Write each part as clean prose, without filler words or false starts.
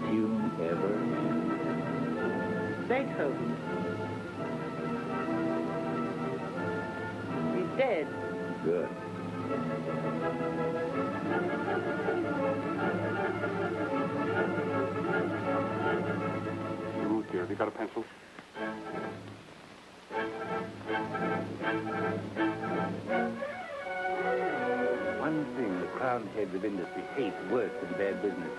tune ever? Beethoven. He's dead. Good. Ruth here. Have you got a pencil? One thing the crowned heads of industry hate worse than bad business.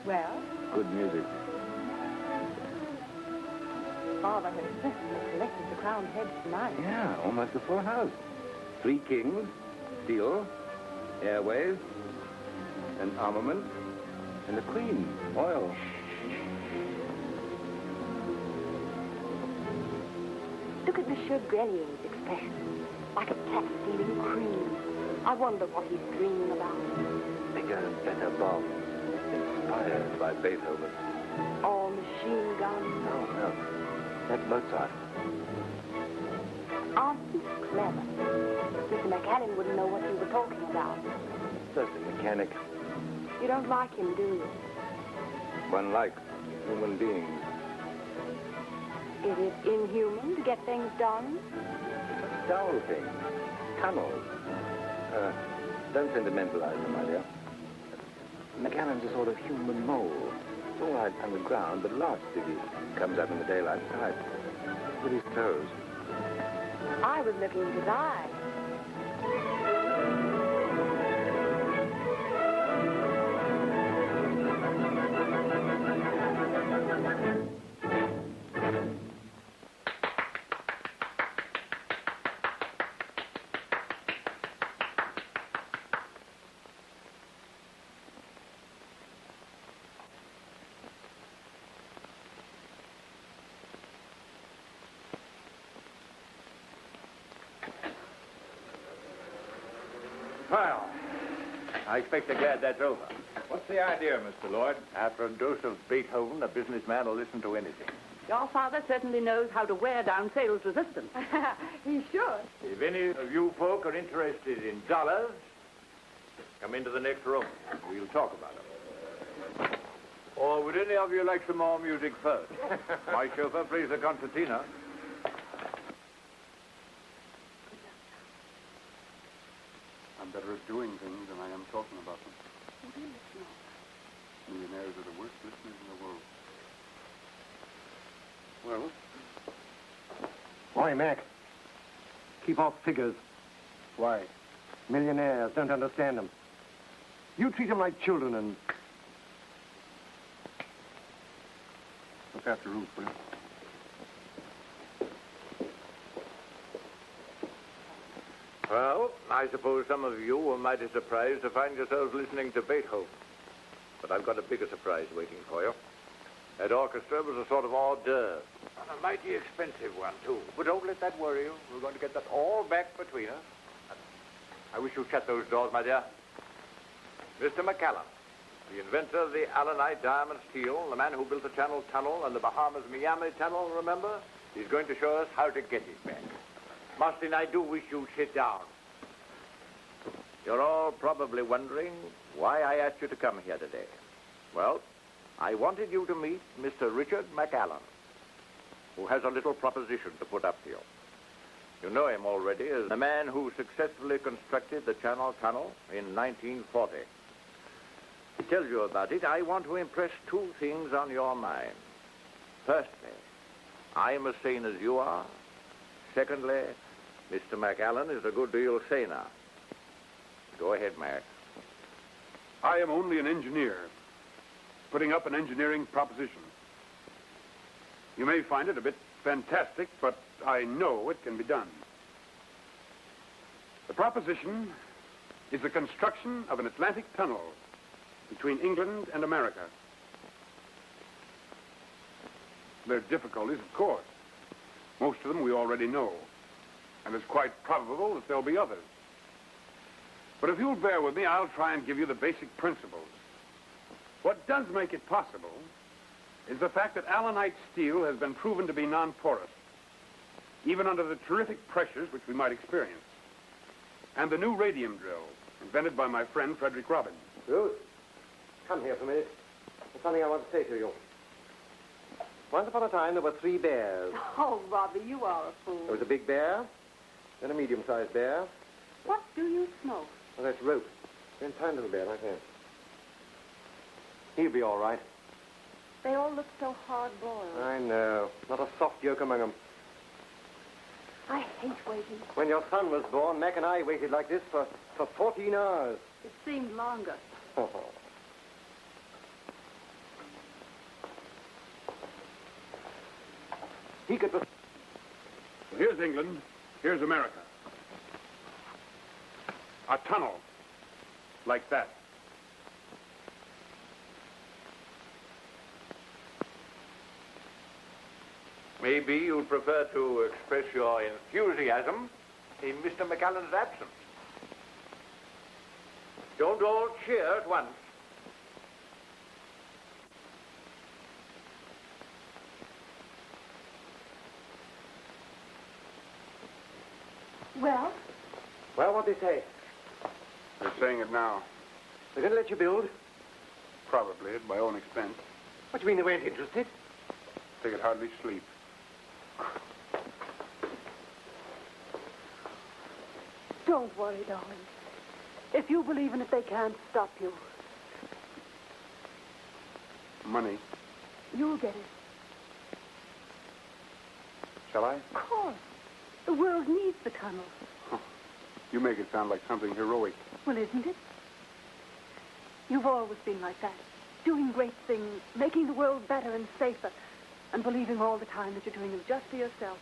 Well, Good music. Father has especially selected the crowned heads tonight. Yeah, almost a full house. 3 kings, steel, airways, an armament, and a queen, oil. Look at Monsieur Grelier's expression, like a cat stealing cream. I wonder what he's dreaming about. Bigger, better bombs, inspired by Beethoven. Or machine guns. No. That's Mozart. Aren't you clever? Mr. McAllen wouldn't know what you were talking about. Just a mechanic. You don't like him, do you? One likes human beings. It is inhuman to get things done. It's a dull thing. Tunnels. Don't sentimentalize them, my dear. McAllen's a sort of human mole. It's all right underground, but lost if he comes up in the daylight side. With his toes. I was looking at his eyes. Well, I expect they're glad that's over. What's the idea, Mr. Lloyd? After a dose of Beethoven, a businessman will listen to anything. Your father certainly knows how to wear down sales resistance. He should. If any of you folk are interested in dollars, come into the next room. We'll talk about it. Or would any of you like some more music first? My chauffeur plays the concertina. I'm better at doing things than I am talking about them. Millionaires are the worst listeners in the world. Well? Why, Mac? Keep off figures. Why? Millionaires, don't understand them. You treat them like children and... Look after Ruth, will you? Well, I suppose some of you were mighty surprised to find yourselves listening to Beethoven. But I've got a bigger surprise waiting for you. That orchestra was a sort of hors d'oeuvre. And a mighty expensive one, too. But don't let that worry you. We're going to get that all back between us. I wish you'd shut those doors, my dear. Mr. McAllen, the inventor of the Allenite diamond steel, the man who built the Channel Tunnel and the Bahamas-Miami Tunnel, remember? He's going to show us how to get it back. Mustyn, I do wish you'd sit down. You're all probably wondering why I asked you to come here today. Well, I wanted you to meet Mr. Richard McAllen, who has a little proposition to put up to you. You know him already as the man who successfully constructed the Channel Tunnel in 1940. To tell you about it, I want to impress 2 things on your mind. Firstly, I'm as sane as you are. Secondly, Mr. McAllen is a good deal saner. Go ahead, Mac. I am only an engineer, putting up an engineering proposition. You may find it a bit fantastic, but I know it can be done. The proposition is the construction of an Atlantic tunnel between England and America. There are difficulties, of course. Most of them we already know, and it's quite probable that there'll be others. But if you'll bear with me, I'll try and give you the basic principles. What does make it possible is the fact that Allenite steel has been proven to be non-porous, even under the terrific pressures which we might experience. And the new radium drill, invented by my friend Frederick Robbins. Ruth, come here for a minute. There's something I want to say to you. Once upon a time, there were 3 bears. Oh, Robbie, you are a fool. There was a big bear, then a medium-sized bear. What do you smoke? Well, that's rope. Then tiny little bear like that. He'll be all right. They all look so hard-boiled. I know. Not a soft yolk among them. I hate waiting. When your son was born, Mac and I waited like this for 14 hours. It seemed longer. He could... Here's England. Here's America. A tunnel. Like that. Maybe you'd prefer to express your enthusiasm in Mr. McAllen's absence. Don't all cheer at once. Well? Well, what'd they say? They're saying it now. They're going to let you build? Probably at my own expense. What do you mean they weren't interested? They could hardly sleep. Don't worry, darling. If you believe in it, they can't stop you. Money. You'll get it. Shall I? Of course. The world needs the tunnel. You make it sound like something heroic. Well, isn't it? You've always been like that. Doing great things, making the world better and safer, and believing all the time that you're doing it just for yourself.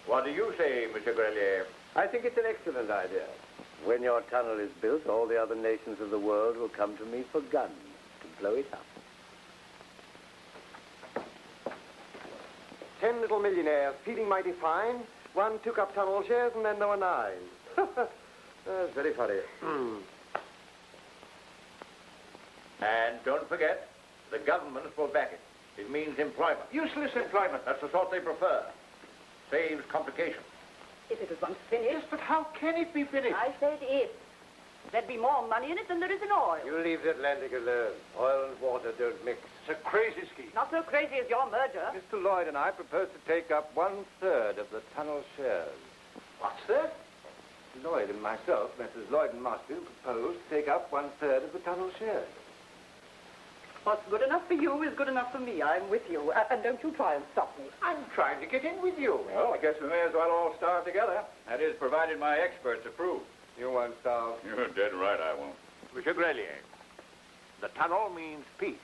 What do you say, Monsieur Grelier? I think it's an excellent idea. When your tunnel is built, all the other nations of the world will come to me for guns to blow it up. 10 little millionaires, feeling mighty fine. One took up tunnel shares, and then there were 9. That's very funny. And don't forget, the government will back it. It means employment. Useless employment. That's the sort they prefer. Saves complications. If it was once finished... Yes, but how can it be finished? I said if. There'd be more money in it than there is in oil. You leave the Atlantic alone. Oil and water don't mix. It's a crazy scheme. Not so crazy as your merger. Mr. Lloyd and I propose to take up 1/3 of the tunnel shares. What's that? Lloyd and myself, Messrs. Lloyd and Marsfield, propose to take up 1/3 of the tunnel shares. What's good enough for you is good enough for me. I'm with you. And don't you try and stop me. I'm trying to get in with you. Well, I guess we may as well all starve together. That is, provided my experts approve. You won't starve. You're dead right, I won't. Monsieur Grelier, the tunnel means peace.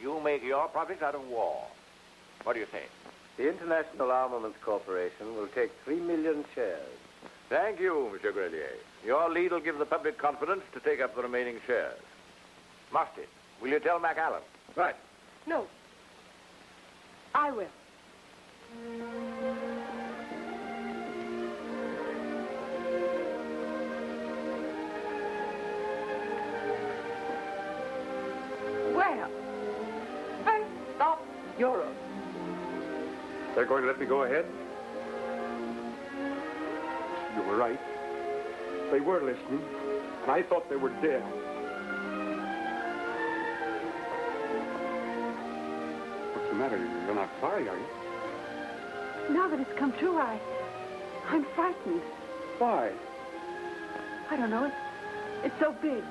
You make your profits out of war. What do you say? The International Armaments Corporation will take 3 million shares. Thank you, Monsieur Grelier. Your lead will give the public confidence to take up the remaining shares. Must it? Will you tell McAllen? Right. No. I will. Where? First stop, Europe. They're going to let me go ahead? You were right. They were listening, and I thought they were dead. What's the matter? You're not sorry, are you? Now that it's come true, I'm frightened. Why? I don't know. It's so big.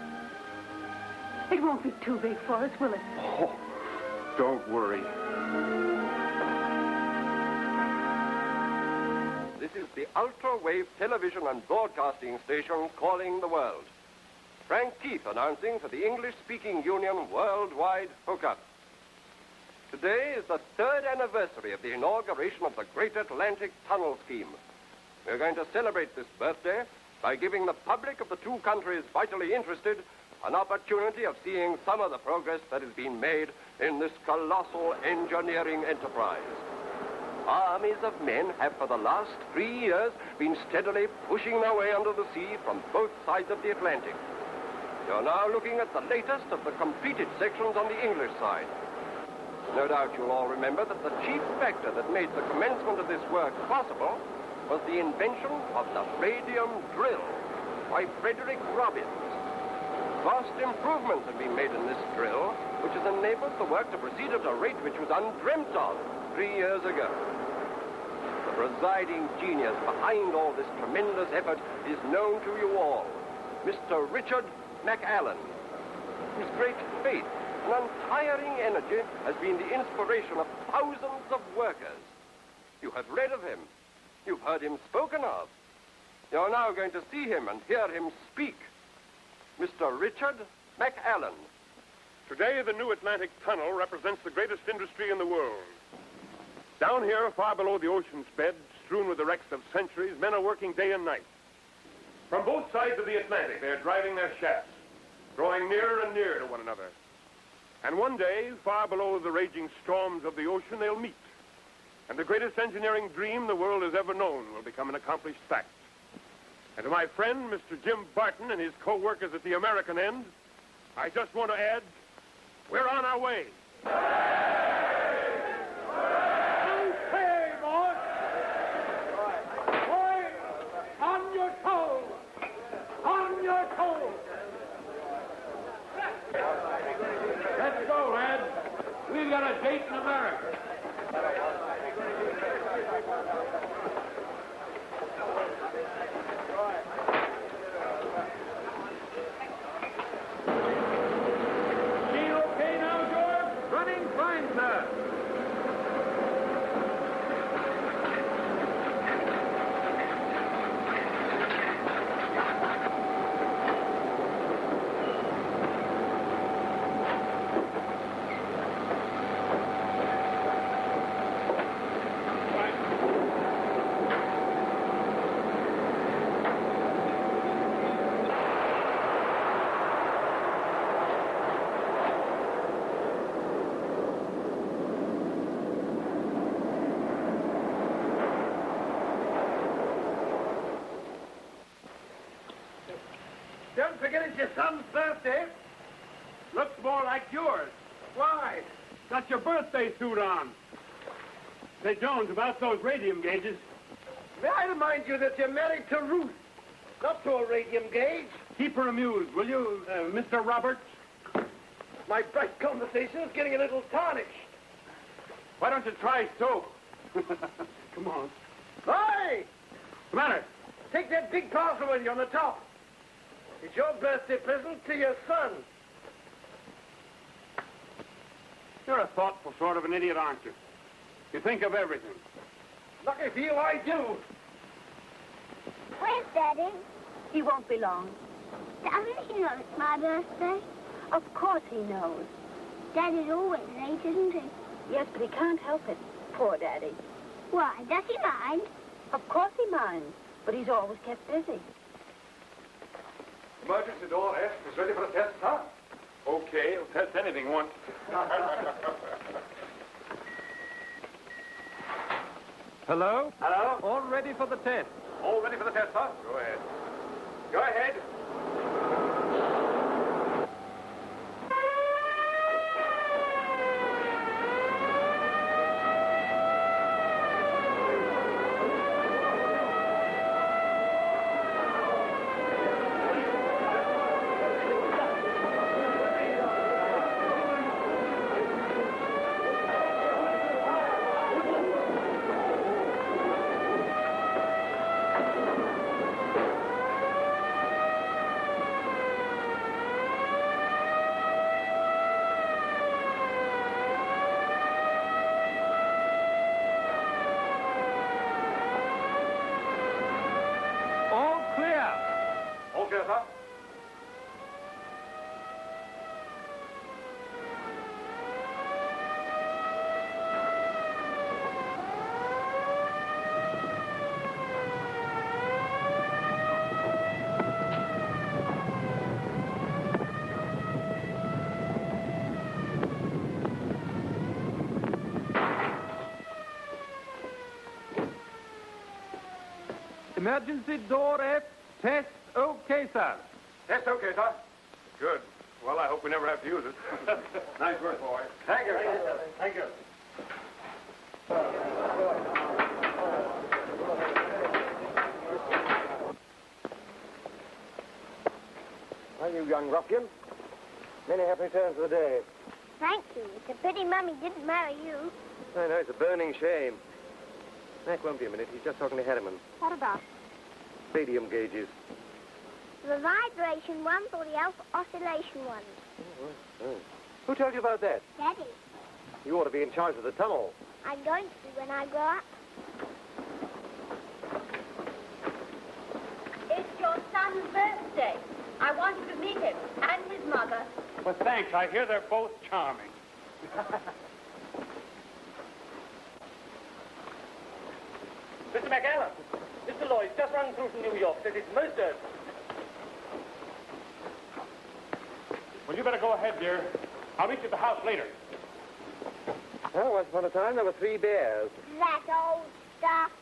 It won't be too big for us, will it? Oh, don't worry. This is the ultra-wave television and broadcasting station calling the world. Frank Keith announcing for the English-speaking Union worldwide hookup. Today is the 3rd anniversary of the inauguration of the Great Atlantic Tunnel Scheme. We're going to celebrate this birthday by giving the public of the two countries vitally interested an opportunity of seeing some of the progress that has been made in this colossal engineering enterprise. Armies of men have for the last 3 years been steadily pushing their way under the sea from both sides of the Atlantic. You're now looking at the latest of the completed sections on the English side. No doubt you'll all remember that the chief factor that made the commencement of this work possible was the invention of the radium drill by Frederick Robbins. Vast improvements have been made in this drill, which has enabled the work to proceed at a rate which was undreamt of 3 years ago. The presiding genius behind all this tremendous effort is known to you all, Mr. Richard McAllen. His great faith and untiring energy has been the inspiration of thousands of workers. You have read of him. You've heard him spoken of. You're now going to see him and hear him speak. Mr. Richard McAllen. Today, the new Atlantic Tunnel represents the greatest industry in the world. Down here, far below the ocean's bed, strewn with the wrecks of centuries, men are working day and night. From both sides of the Atlantic, they're driving their shafts, drawing nearer and nearer to one another. And one day, far below the raging storms of the ocean, they'll meet. And the greatest engineering dream the world has ever known will become an accomplished fact. And to my friend, Mr. Jim Barton, and his co-workers at the American end, I just want to add, we're on our way. Okay, boys. Boys, on your toes. On your toes. Let's go, lads. We've got a date in America. Machine okay now, George? Running fine, sir. Don't forget it's your son's birthday. Looks more like yours. Why? Got your birthday suit on. Say, Jones, about those radium gauges. May I remind you that you're married to Ruth, not to a radium gauge. Keep her amused, will you, Mr. Roberts? My bright conversation is getting a little tarnished. Why don't you try soap? Come on. Hey! What's the matter? Take that big parcel with you on the top. It's your birthday present to your son. You're a thoughtful sort of an idiot, aren't you? You think of everything. Lucky for you, I do. Where's Daddy? He won't be long. Doesn't he know it's my birthday? Of course he knows. Daddy's always late, isn't he? Yes, but he can't help it. Poor Daddy. Why, does he mind? Of course he minds, but he's always kept busy. Emergency door F is ready for a test, huh? Okay, we'll test anything once. Hello? Hello? All ready for the test. All ready for the test, huh? Go ahead. Go ahead. All clear. All clear, sir? Emergency door F. Test okay, sir. Test okay, sir. Good. Well, I hope we never have to use it. Nice work, boy. Thank you. Thank you. Well, you young ruffian, Many happy returns of the day. Thank you. It's a pity Mummy didn't marry you. I know, it's a burning shame. Mac won't be a minute. He's just talking to Harriman. What about? Radium gauges. The vibration ones or the alpha oscillation ones? Oh. Who told you about that? Daddy. You ought to be in charge of the tunnel. I'm going to be when I grow up. It's your son's birthday. I want you to meet him and his mother. Well, thanks. I hear they're both charming. Mr. McAllen, Mr. Lloyd's just run through from New York. Says it's most urgent. Well, you better go ahead, dear. I'll meet you at the house later. Well, once upon a time, there were 3 bears. That old stuff.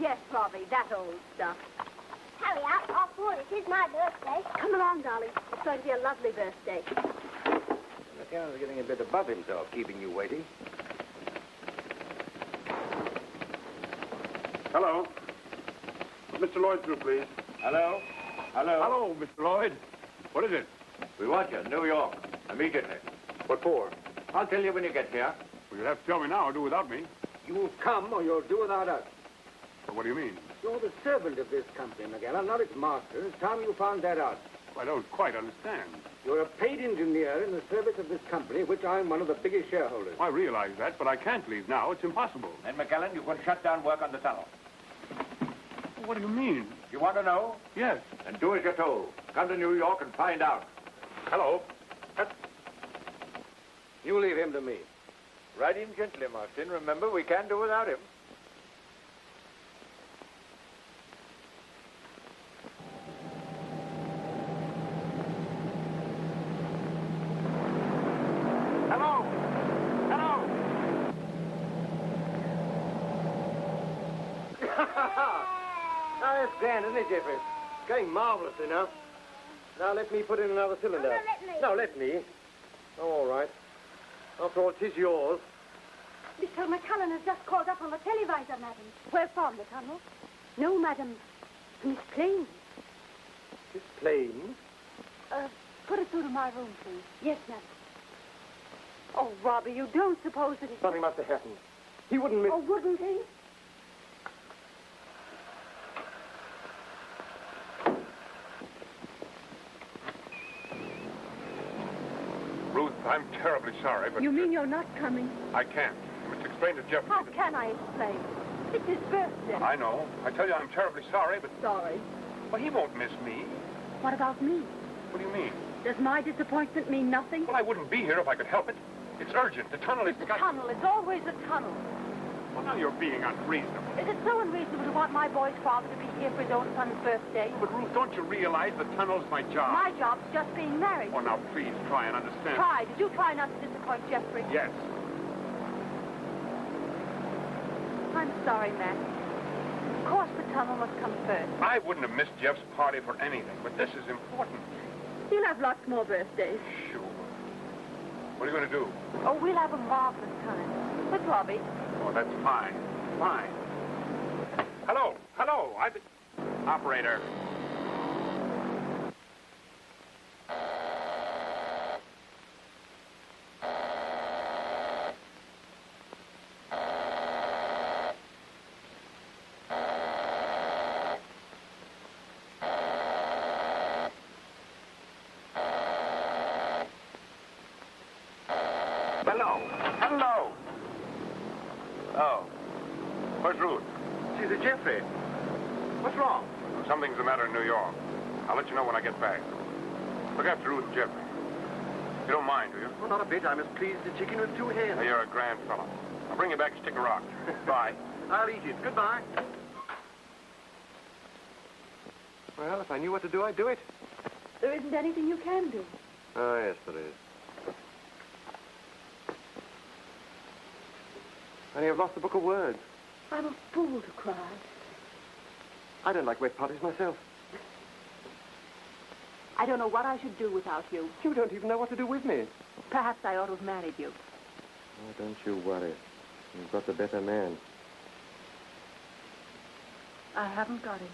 Yes, Robbie, that old stuff. Hurry up. After all, it is my birthday. Come along, darling. It's going to be a lovely birthday. McAllen's getting a bit above himself, keeping you waiting. Hello. Mr. Lloyd through, please. Hello? Hello? Hello, Mr. Lloyd. What is it? We want you in New York. Immediately. What for? I'll tell you when you get here. Well, you'll have to tell me now or do without me. You'll come or you'll do without us. Well, what do you mean? You're the servant of this company, McAllen, not its master. It's time you found that out. I don't quite understand. You're a paid engineer in the service of this company, which I'm one of the biggest shareholders. I realize that, but I can't leave now. It's impossible. Then, McAllen, you can shut down work on the tunnel. What do you mean? You want to know? Yes. Then do as you're told. Come to New York and find out. Hello. You leave him to me. Ride him gently, Martin. Remember, we can't do without him. Hello. Hello. Oh, that's grand, isn't it, Jeffrey? It's going marvelously now. Now, let me put in another cylinder. Oh, no, let me. No, let me. Oh, all right. After all, 'tis yours. Mr. McCullen has just called up on the televisor, madam. Where from, the tunnel? No, madam. Miss Plain. This plane. Put it through to my room, please. Yes, madam. Oh, Robbie, you don't suppose that Something must have happened. He wouldn't miss... Oh, wouldn't he? Ruth, I'm terribly sorry, but... You mean you're not coming? I can't. You must explain to Jeffrey. How can I explain? It's his birthday. I know. I tell you, I'm terribly sorry, but... Sorry. Well, he won't miss me. What about me? What do you mean? Does my disappointment mean nothing? Well, I wouldn't be here if I could help it. It's urgent. The tunnel is... The tunnel. It's always a tunnel. Well, now you're being unreasonable. Is it so unreasonable to want my boy's father to be here for his own son's birthday? But, Ruth, don't you realize the tunnel's my job? My job's just being married. Oh, now, please, try and understand. Try. Did you try not to disappoint Jeffrey? Yes. I'm sorry, Matt. Of course the tunnel must come first. I wouldn't have missed Jeff's party for anything, but this is important. He'll have lots more birthdays. Sure. What are you going to do? Oh, we'll have a marvelous time. With Robbie. Oh, that's fine. Fine. Hello. Hello. Operator. Hello. Hello. Oh. Where's Ruth? She's a Jeffrey. What's wrong? Something's the matter in New York. I'll let you know when I get back. Look after Ruth and Jeffrey. You don't mind, do you? Well, not a bit. I'm as pleased as a chicken with 2 heads. Hey, you're a grand fellow. I'll bring you back a stick of rock. Bye. I'll eat it. Goodbye. Well, if I knew what to do, I'd do it. There isn't anything you can do. Oh, yes, there is. Only I've lost the book of words. I'm a fool to cry. I don't like wet parties myself. I don't know what I should do without you. You don't even know what to do with me. Perhaps I ought to have married you. Oh, don't you worry. You've got the better man. I haven't got him.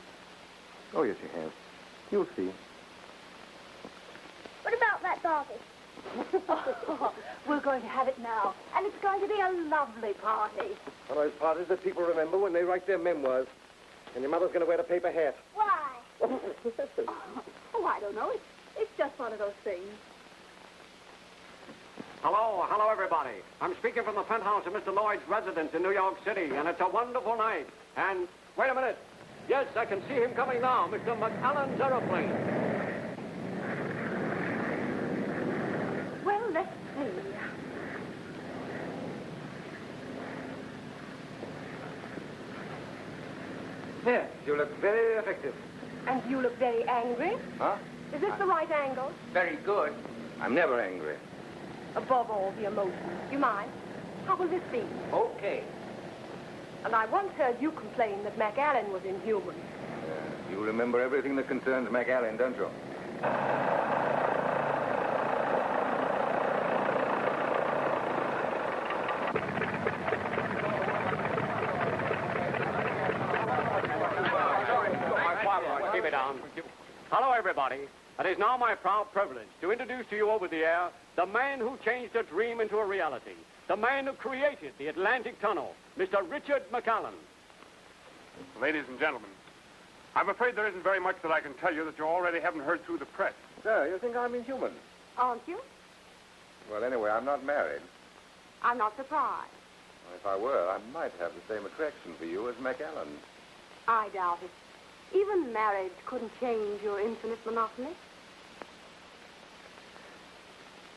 Oh, yes, you have. You'll see. What about that Barbie? Oh, we're going to have it now, and it's going to be a lovely party. One of those parties that people remember when they write their memoirs. And your mother's going to wear a paper hat. Why? Oh, I don't know. It's just one of those things. Hello, everybody. I'm speaking from the penthouse of Mr. Lloyd's residence in New York City, and it's a wonderful night. And, wait a minute. Yes, I can see him coming now, Mr. McAllen's aeroplane. Well, let's see. Yes, you look very effective. And you look very angry. Huh? Is this the right angle? Very good. I'm never angry. Above all, the emotion. You mind? How will this be? Okay. And I once heard you complain that McAllen was inhuman. You remember everything that concerns McAllen, don't you? Keep it down. Hello, everybody. It is now my proud privilege to introduce to you over the air the man who changed a dream into a reality, the man who created the Atlantic Tunnel, Mr. Richard McAllen. Ladies and gentlemen, I'm afraid there isn't very much that I can tell you that you already haven't heard through the press. Sir, you think I'm inhuman? Aren't you? Well, anyway, I'm not married. I'm not surprised. If I were, I might have the same attraction for you as McAllen. I doubt it. Even marriage couldn't change your infinite monotony.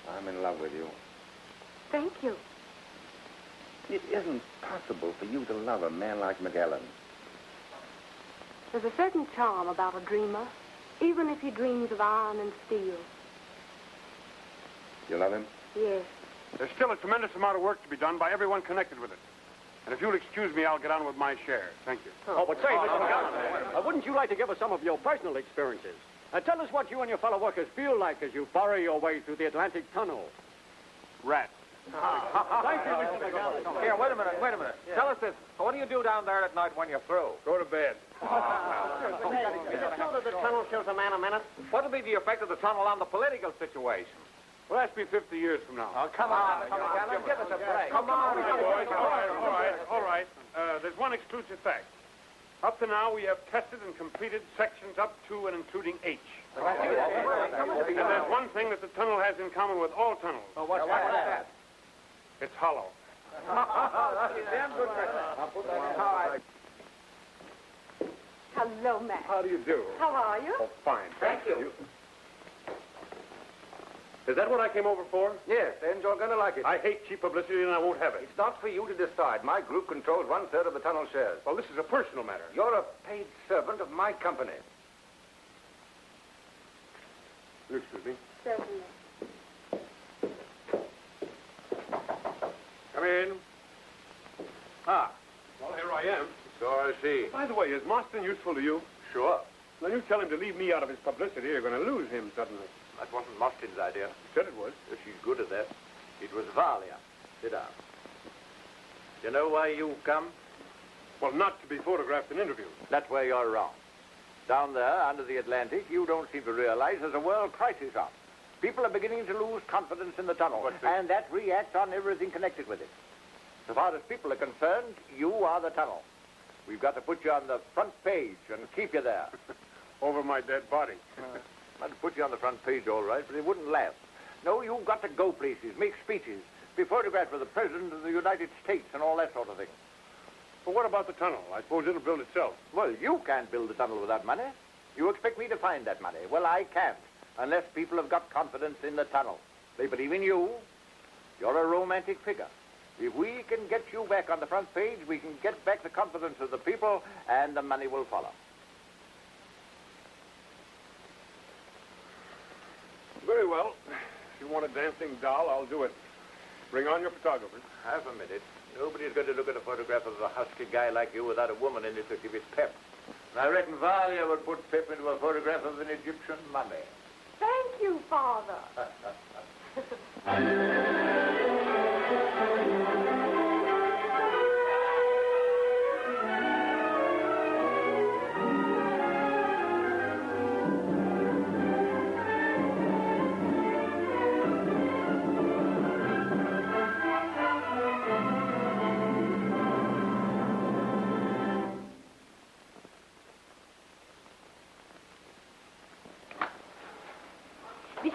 I'm in love with you. Thank you. It isn't possible for you to love a man like McAllen. There's a certain charm about a dreamer, even if he dreams of iron and steel. You love him? Yes. There's still a tremendous amount of work to be done by everyone connected with it. And if you'll excuse me, I'll get on with my share. Thank you. Oh, but say, Mr. McAllen, wouldn't you like to give us some of your personal experiences? Tell us what you and your fellow workers feel like as you burrow your way through the Atlantic Tunnel. Rats. Thank you, Mr. McAllen. Here, wait a minute. Yeah. Tell us this. What do you do down there at night when you're through? Go to bed. Is it true that the tunnel kills a man a minute? What will be the effect of the tunnel on the political situation? Well, that's be 50 years from now. Oh, come on. Give us a break. Come on, boys. All right. There's one exclusive fact. Up to now, we have tested and completed sections up to and including H. And there's one thing that the tunnel has in common with all tunnels. Oh, what's that? It's hollow. Damn good. All right. Hello, Matt. How do you do? How are you? Oh, fine. Thank you. Is that what I came over for? Yes, and you're going to like it. I hate cheap publicity, and I won't have it. It's not for you to decide. My group controls 1/3 of the tunnel shares. Well, this is a personal matter. You're a paid servant of my company. You excuse me. Certainly. Come in. Ah, well, here I am. So I see. By the way, is Marston useful to you? Sure. Then you tell him to leave me out of his publicity. You're going to lose him suddenly. That wasn't Mostyn's idea. Said it was. She's good at that. It was Valia. Sit down. You know why you come? Well, not to be photographed and interviewed. That's where you're wrong. Down there, under the Atlantic, you don't seem to realize there's a world crisis on. People are beginning to lose confidence in the tunnel, and that reacts on everything connected with it. So far as people are concerned, you are the tunnel. We've got to put you on the front page and keep you there. Over my dead body. I'd put you on the front page, all right, but it wouldn't last. No, you've got to go places, make speeches, be photographed with the President of the United States and all that sort of thing. But what about the tunnel? I suppose it'll build itself. Well, you can't build the tunnel without money. You expect me to find that money. Well, I can't, unless people have got confidence in the tunnel. They believe in you. You're a romantic figure. If we can get you back on the front page, we can get back the confidence of the people, and the money will follow. Very well. If you want a dancing doll, I'll do it. Bring on your photographers. Half a minute. Nobody's going to look at a photograph of a husky guy like you without a woman in it to give it pep. And I reckon Valia would put pep into a photograph of an Egyptian mummy. Thank you, Father.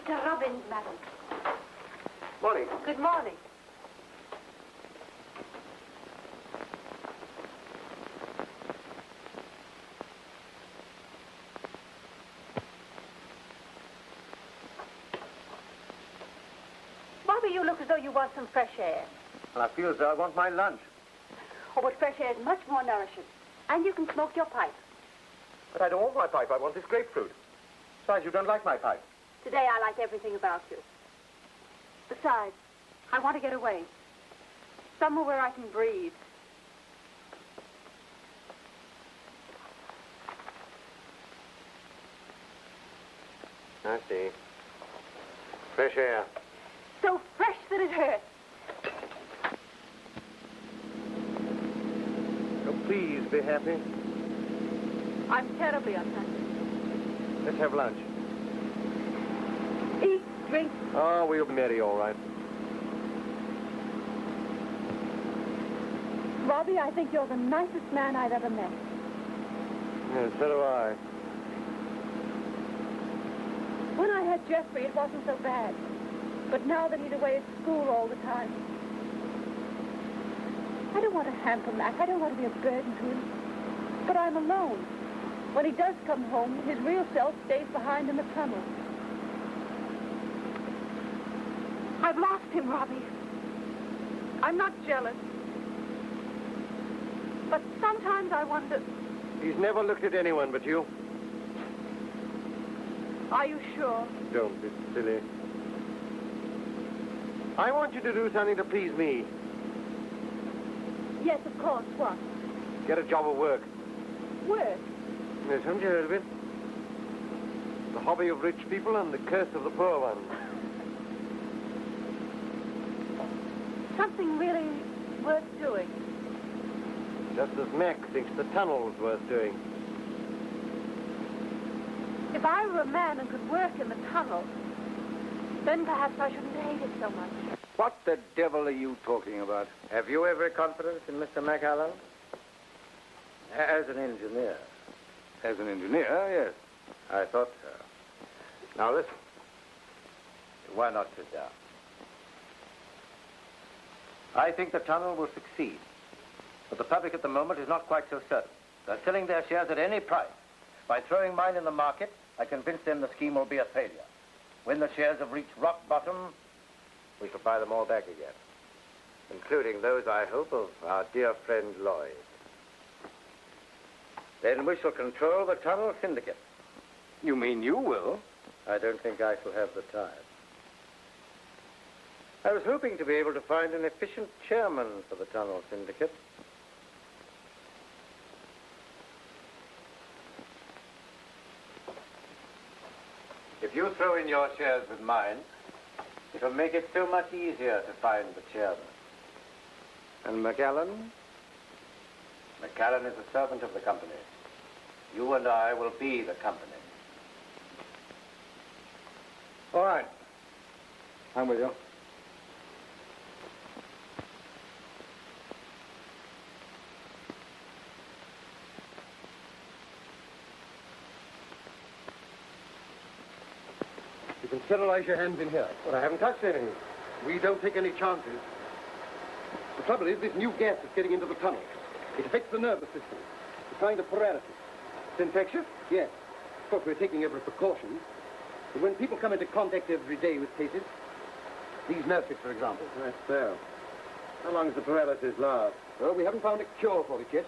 Mr. Robbins, madam. Morning. Good morning. Bobby, you look as though you want some fresh air. Well, I feel as though I want my lunch. Oh, but fresh air is much more nourishing. And you can smoke your pipe. But I don't want my pipe. I want this grapefruit. Besides, you don't like my pipe. Today I like everything about you. Besides, I want to get away. Somewhere where I can breathe. I see. Fresh air. So fresh that it hurts. So please be happy. I'm terribly unhappy. Let's have lunch. Eat, drink. Oh, we'll be merry, all right. Robbie, I think you're the nicest man I've ever met. Yes, so do I. When I had Jeffrey, it wasn't so bad. But now that he's away at school all the time, I don't want to hamper Mac. I don't want to be a burden to him. But I'm alone. When he does come home, his real self stays behind in the tunnel. I've lost him, Robbie. I'm not jealous. But sometimes I wonder... He's never looked at anyone but you. Are you sure? Don't be silly. I want you to do something to please me. Yes, of course. What? Get a job of work. Work? Yes, haven't you heard of it? The hobby of rich people and the curse of the poor ones. Something really worth doing. Just as Mac thinks the tunnel's worth doing. If I were a man and could work in the tunnel, then perhaps I shouldn't hate it so much. What the devil are you talking about? Have you every confidence in Mr. McAllen? As an engineer. As an engineer, yes. I thought so. Now listen. Why not sit down? I think the tunnel will succeed. But the public at the moment is not quite so certain. They're selling their shares at any price. By throwing mine in the market, I convince them the scheme will be a failure. When the shares have reached rock bottom, we shall buy them all back again. Including those, I hope, of our dear friend Lloyd. Then we shall control the tunnel syndicate. You mean you will? I don't think I shall have the time. I was hoping to be able to find an efficient chairman for the tunnel syndicate. If you throw in your shares with mine, it'll make it so much easier to find the chairman. And McAllen? McAllen is a servant of the company. You and I will be the company. All right. I'm with you. You can sterilize your hands in here. But I haven't touched anything. We don't take any chances. The trouble is, this new gas is getting into the tunnel. It affects the nervous system. It's kind of paralysis. It's infectious? Yes. Of course, we're taking every precaution. But when people come into contact every day with cases, these nurses, for example. That's so. How long does the paralysis last? Well, we haven't found a cure for it yet.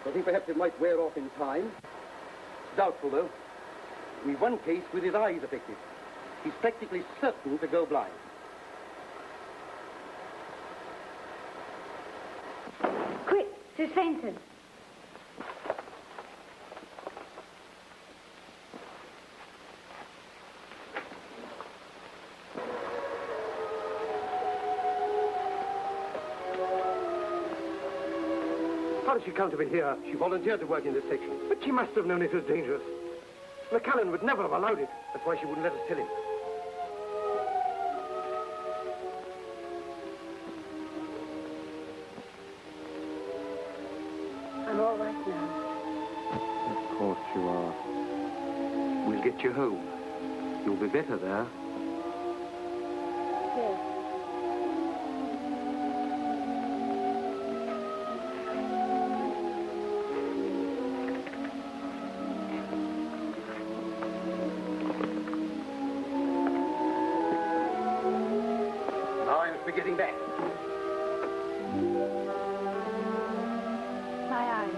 I think perhaps it might wear off in time. It's doubtful, though. We've one case with his eyes affected. He's practically certain to go blind. Quick, she's fainted. How did she come to be here? She volunteered to work in this section. But she must have known it was dangerous. McAllen would never have allowed it. That's why she wouldn't let us tell him. I'm all right now. Of course you are. We'll get you home. You'll be better there. must be getting back. My eyes.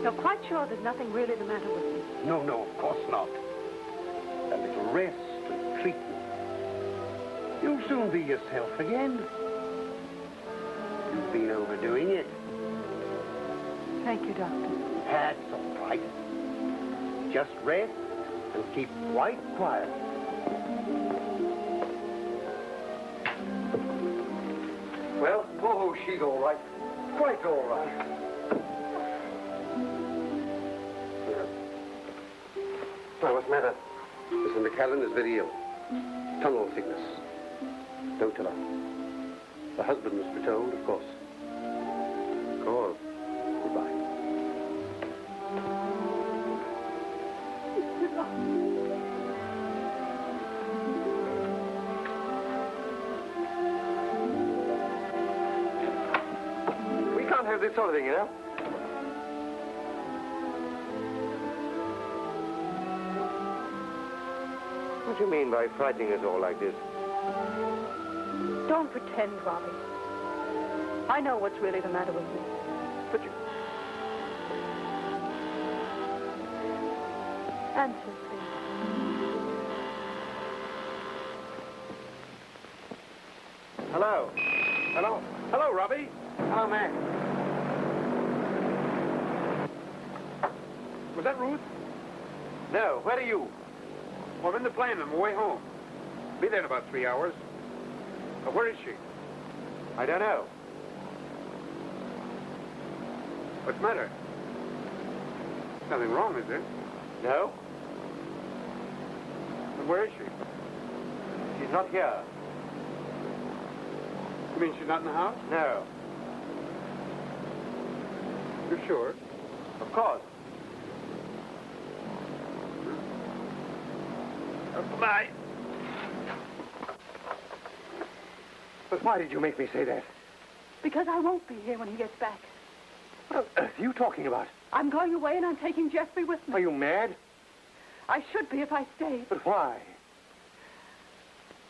You're quite sure there's nothing really the matter with me? No, of course not. A little rest and treatment. You'll soon be yourself again. You've been overdoing it. Thank you, Doctor. That's all right. Just rest and keep quite quiet. Well, oh, she's all right. Quite all right. Well, what's the matter? Mrs. McCallan is very ill. Tunnel sickness. Don't tell her. The husband must be told, of course. Go on. Goodbye. We can't have this sort of thing, you know. What do you mean by frightening us all like this? Don't pretend, Robbie. I know what's really the matter with me. But you... Answer, please. Hello. Hello. Hello, Robbie. Hello, Mac. Was that Ruth? No, where are you? Well, I'm in the plane on my way home. Be there in about 3 hours. Where is she? I don't know. What's the matter? Nothing wrong, is there? No? Then where is she? She's not here. You mean she's not in the house? No. You're sure? Of course. Bye. But why did you make me say that? Because I won't be here when he gets back. What on earth are you talking about? I'm going away and I'm taking Jeffrey with me. Are you mad? I should be if I stayed. But why?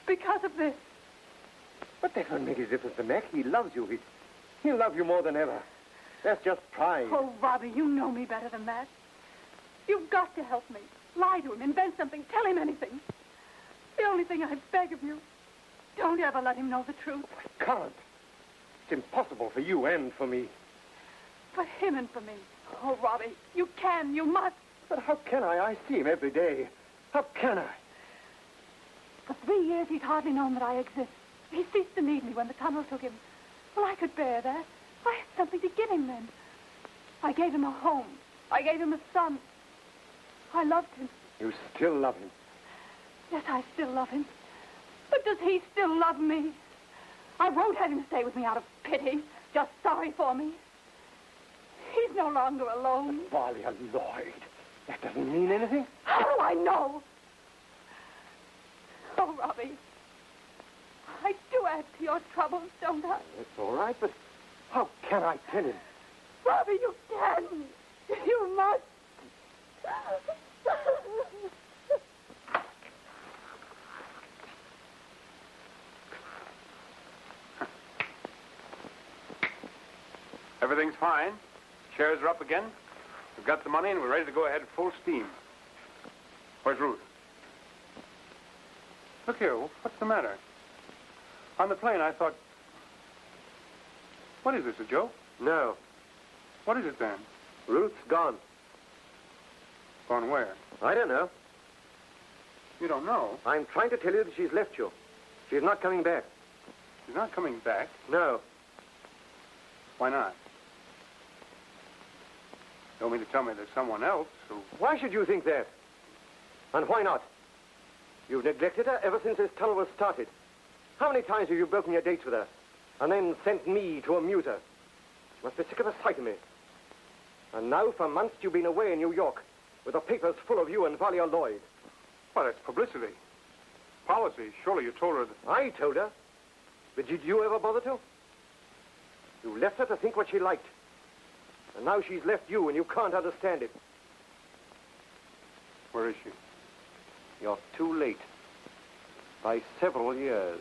Because of this. But that won't make a difference to Mac. He loves you. He'll love you more than ever. That's just pride. Oh, Robbie, you know me better than that. You've got to help me. Lie to him, invent something, tell him anything. The only thing I beg of you, don't ever let him know the truth. I can't. It's impossible for you and for me. For him and for me. Oh, Robbie, you can, you must. But how can I? I see him every day. How can I? For 3 years, he's hardly known that I exist. He ceased to need me when the tunnel took him. Well, I could bear that. I had something to give him then. I gave him a home. I gave him a son. I loved him. You still love him? Yes, I still love him. But does he still love me? I won't have him stay with me out of pity, just sorry for me. He's no longer alone. Valia Lloyd. That doesn't mean anything. How do I know? Oh, Robbie. I do add to your troubles, don't I? That's all right, but how can I tell him? Robbie, you can. You must. Everything's fine. Shares are up again. We've got the money and we're ready to go ahead full steam. Where's Ruth? Look here, what's the matter? On the plane, I thought... What is this, a joke? No. What is it, then? Ruth's gone. Gone where? I don't know. You don't know? I'm trying to tell you that she's left you. She's not coming back. She's not coming back. No. Why not? You don't mean to tell me there's someone else who... Why should you think that? And why not? You've neglected her ever since this tunnel was started. How many times have you broken your dates with her? And then sent me to amuse her? She must be sick of the sight of me. And now for months you've been away in New York, with the papers full of you and Valia Lloyd. Well, that's publicity. Policy. Surely you told her that... I told her. But did you ever bother to? You left her to think what she liked. And now she's left you and you can't understand it. Where is she? You're too late. By several years.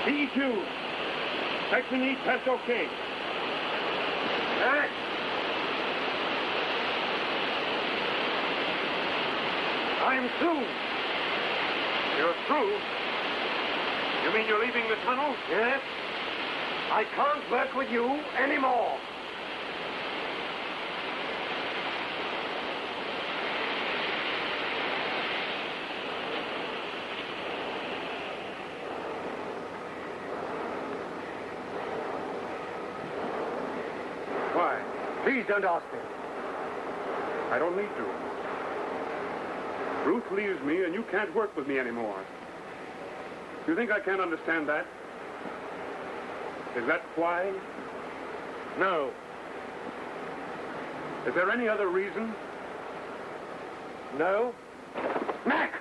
E2. Section E test okay. Max! I'm through. You're through? You mean you're leaving the tunnel? Yes? I can't work with you anymore. Why? Please don't ask me. I don't need to. Ruth leaves me, and you can't work with me anymore. You think I can't understand that? Is that why? No. Is there any other reason? No? Mac!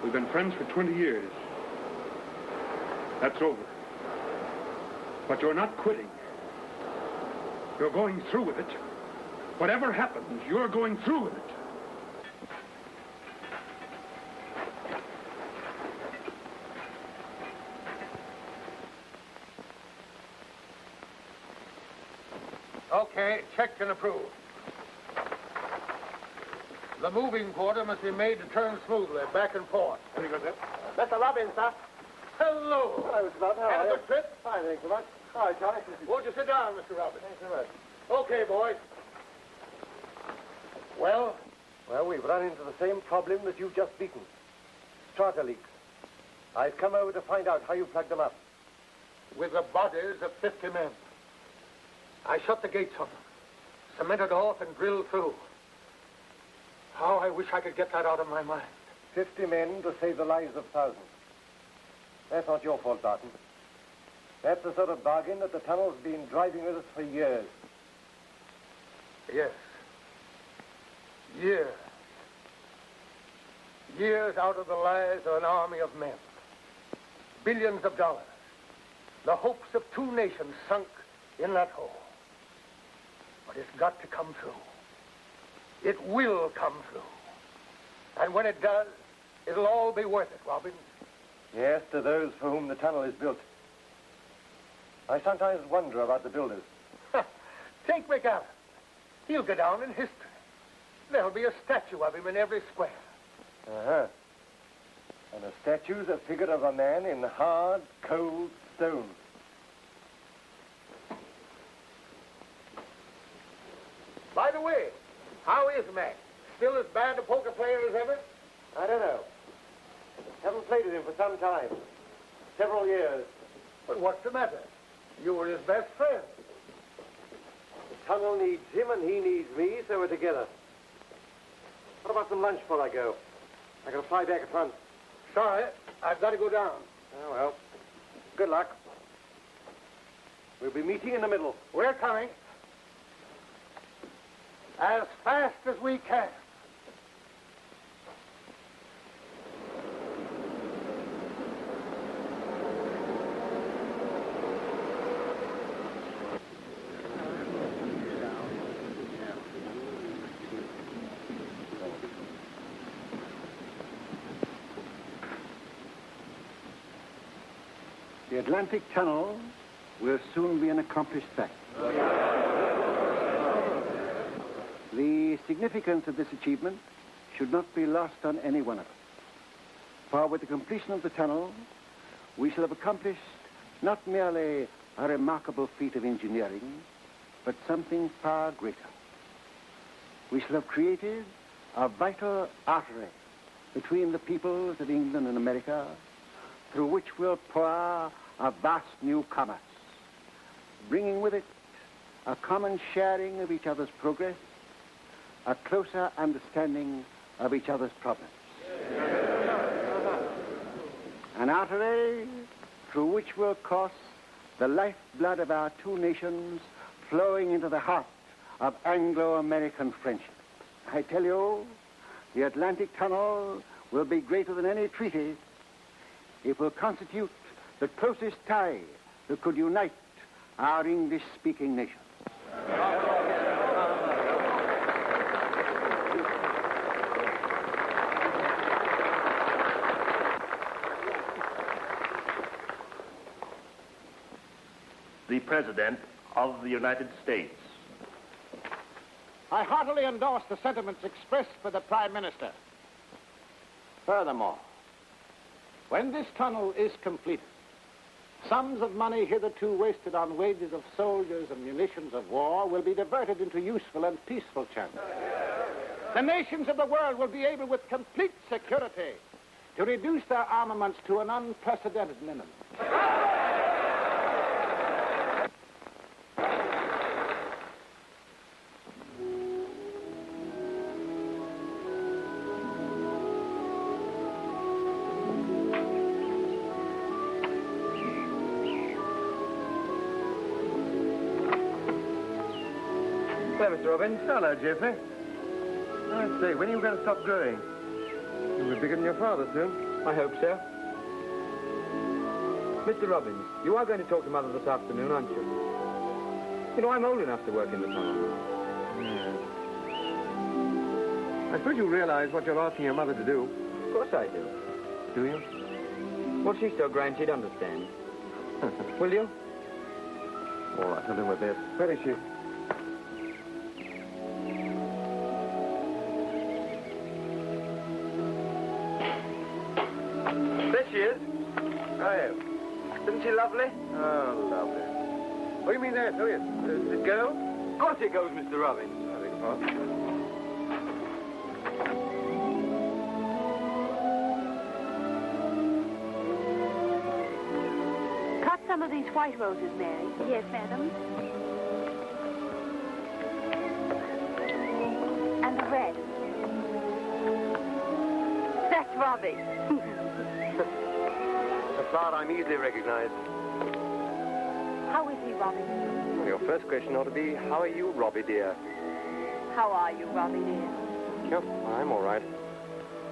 We've been friends for 20 years. That's over. But you're not quitting. You're going through with it. Whatever happens, you're going through with it. Okay, checked and approved. The moving quarter must be made to turn smoothly, back and forth. Very good, sir. Mr. Robbins, sir. Hello. Hello, Mr. Robbins. How Had are a you? good trip? Fine, thanks very much. Hi, Charlie. Won't you sit down, Mr. Robbins? Thanks very much. Okay, boys. Well, Well, we've run into the same problem that you've just beaten. Strata leaks. I've come over to find out how you plugged them up. with the bodies of 50 men. I shut the gates on them, cemented off and drilled through. How I wish I could get that out of my mind. 50 men to save the lives of thousands. That's not your fault, Barton. That's the sort of bargain that the tunnel's been driving with us for years. Yes. Years. Years out of the lives of an army of men. Billions of dollars. The hopes of 2 nations sunk in that hole. But it's got to come through. It will come through. And when it does, it'll all be worth it, Robbins. Yes, to those for whom the tunnel is built. I sometimes wonder about the builders. Take McAllen. He'll go down in history. There'll be a statue of him in every square. Uh-huh. And the statue's a figure of a man in hard, cold stone. By the way, how is Madge? Still as bad a poker player as ever? I don't know. Haven't played with him for some time. Several years. But what's the matter? You were his best friend. The tunnel needs him and he needs me, so we're together. What about some lunch before I go? I gotta fly back at once. Sorry, I've got to go down. Oh, well. Good luck. We'll be meeting in the middle. We're coming. As fast as we can. The Atlantic Tunnel will soon be an accomplished fact. The significance of this achievement should not be lost on any one of us. For with the completion of the tunnel, we shall have accomplished not merely a remarkable feat of engineering, but something far greater. We shall have created a vital artery between the peoples of England and America, through which will pour a vast new commerce, bringing with it a common sharing of each other's progress, a closer understanding of each other's problems. An artery through which will course the lifeblood of our 2 nations flowing into the heart of Anglo-American friendship. I tell you, the Atlantic Tunnel will be greater than any treaty. It will constitute the closest tie that could unite our English-speaking nation. President of the United States. I heartily endorse the sentiments expressed by the Prime Minister. Furthermore, when this tunnel is completed, sums of money hitherto wasted on wages of soldiers and munitions of war will be diverted into useful and peaceful channels. The nations of the world will be able, with complete security, to reduce their armaments to an unprecedented minimum. Well, Mr. Robbins. Hello, Jeffrey. I say, when are you going to stop growing? You'll be bigger than your father soon. I hope so. Mr. Robbins, you are going to talk to Mother this afternoon, aren't you? You know, I'm old enough to work in the tunnel. Yes. I suppose you realize what you're asking your mother to do. Of course I do. Do you? Well, she's so grand she'd understand. Will you? All right, I'll do my best. Where is she? There she is. Oh, isn't she lovely? Oh, lovely. Oh, you mean that? Oh, yes. Does it go? Of course it goes, Mr. Robbins. I beg your pardon. Cut some of these white roses, Mary. Yes, madam. And the red. That's Robbie. A flower I'm easily recognized. How is he, Robbie? Well, your first question ought to be, how are you, Robbie, dear? How are you, Robbie, dear? Yep, I'm all right.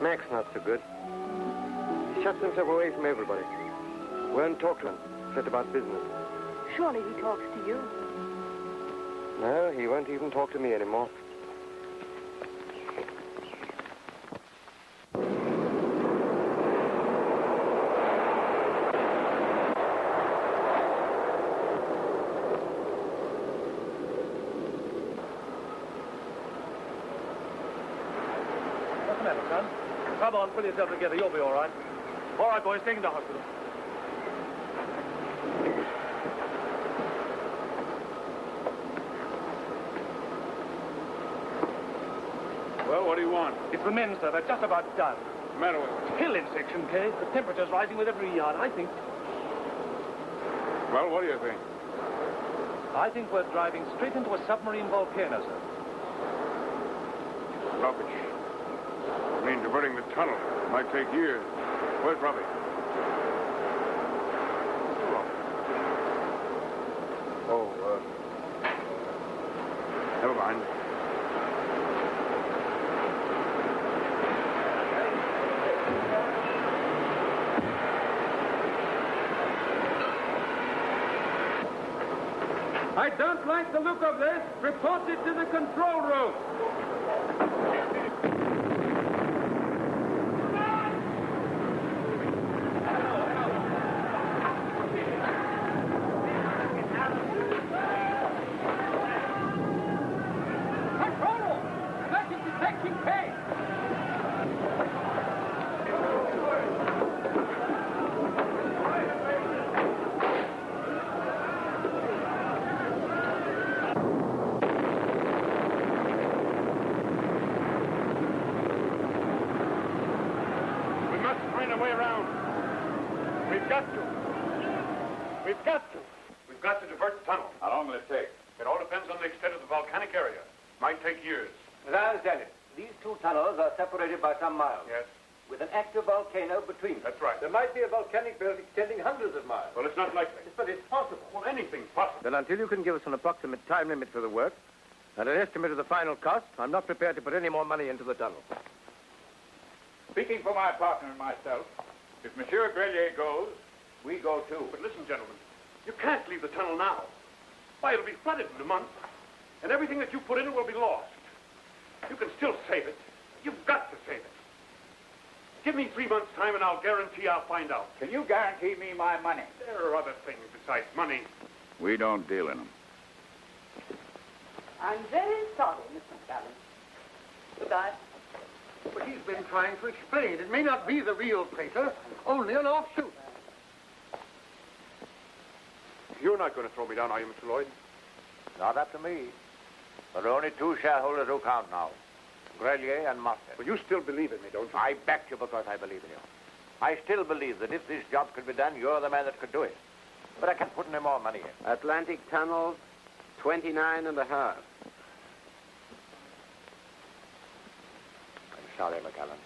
Mac's not so good. He shuts himself away from everybody. Won't talk to him, except about business. Surely he talks to you. No, he won't even talk to me anymore. What's the matter, son? Come on, pull yourself together. You'll be all right. All right, boys, take him to hospital. Well, what do you want? It's the men, sir. They're just about done. What's the matter with them? Hill in section, Kay. The temperature's rising with every yard, I think. Well, what do you think? I think we're driving straight into a submarine volcano, sir. Rubbish. I mean, diverting the tunnel might take years. Where's Robbie? Oh, never mind. I don't like the look of this. Report it to the control room. Control room! Emergency detection case! Find a way around. We've got to. We've got to. We've got to divert the tunnel. How long will it take? It all depends on the extent of the volcanic area. Might take years. As I understand it, these two tunnels are separated by some miles. Yes. With an active volcano between them. That's right. There might be a volcanic belt extending hundreds of miles. Well, it's not likely. But it's possible. Well, anything's possible. Then until you can give us an approximate time limit for the work and an estimate of the final cost, I'm not prepared to put any more money into the tunnel. Speaking for my partner and myself, if Monsieur Grelier goes, we go too. But listen, gentlemen, you can't leave the tunnel now. Why, it'll be flooded in a month, and everything that you put in it will be lost. You can still save it. You've got to save it. Give me 3 months' time, and I'll guarantee I'll find out. Can you guarantee me my money? There are other things besides money. We don't deal in them. I'm very sorry, Mr. McAllen. Goodbye. But he's been trying to explain. It may not be the real crater, only an offshoot. You're not going to throw me down, are you, Mr. Lloyd? Not up to me. There are only two shareholders who count now. Grelier and Mustard. But you still believe in me, don't you? I backed you because I believe in you. I still believe that if this job could be done, you're the man that could do it. But I can't put any more money in. Atlantic Tunnel, 29 and a half. I'm sorry, McAllen.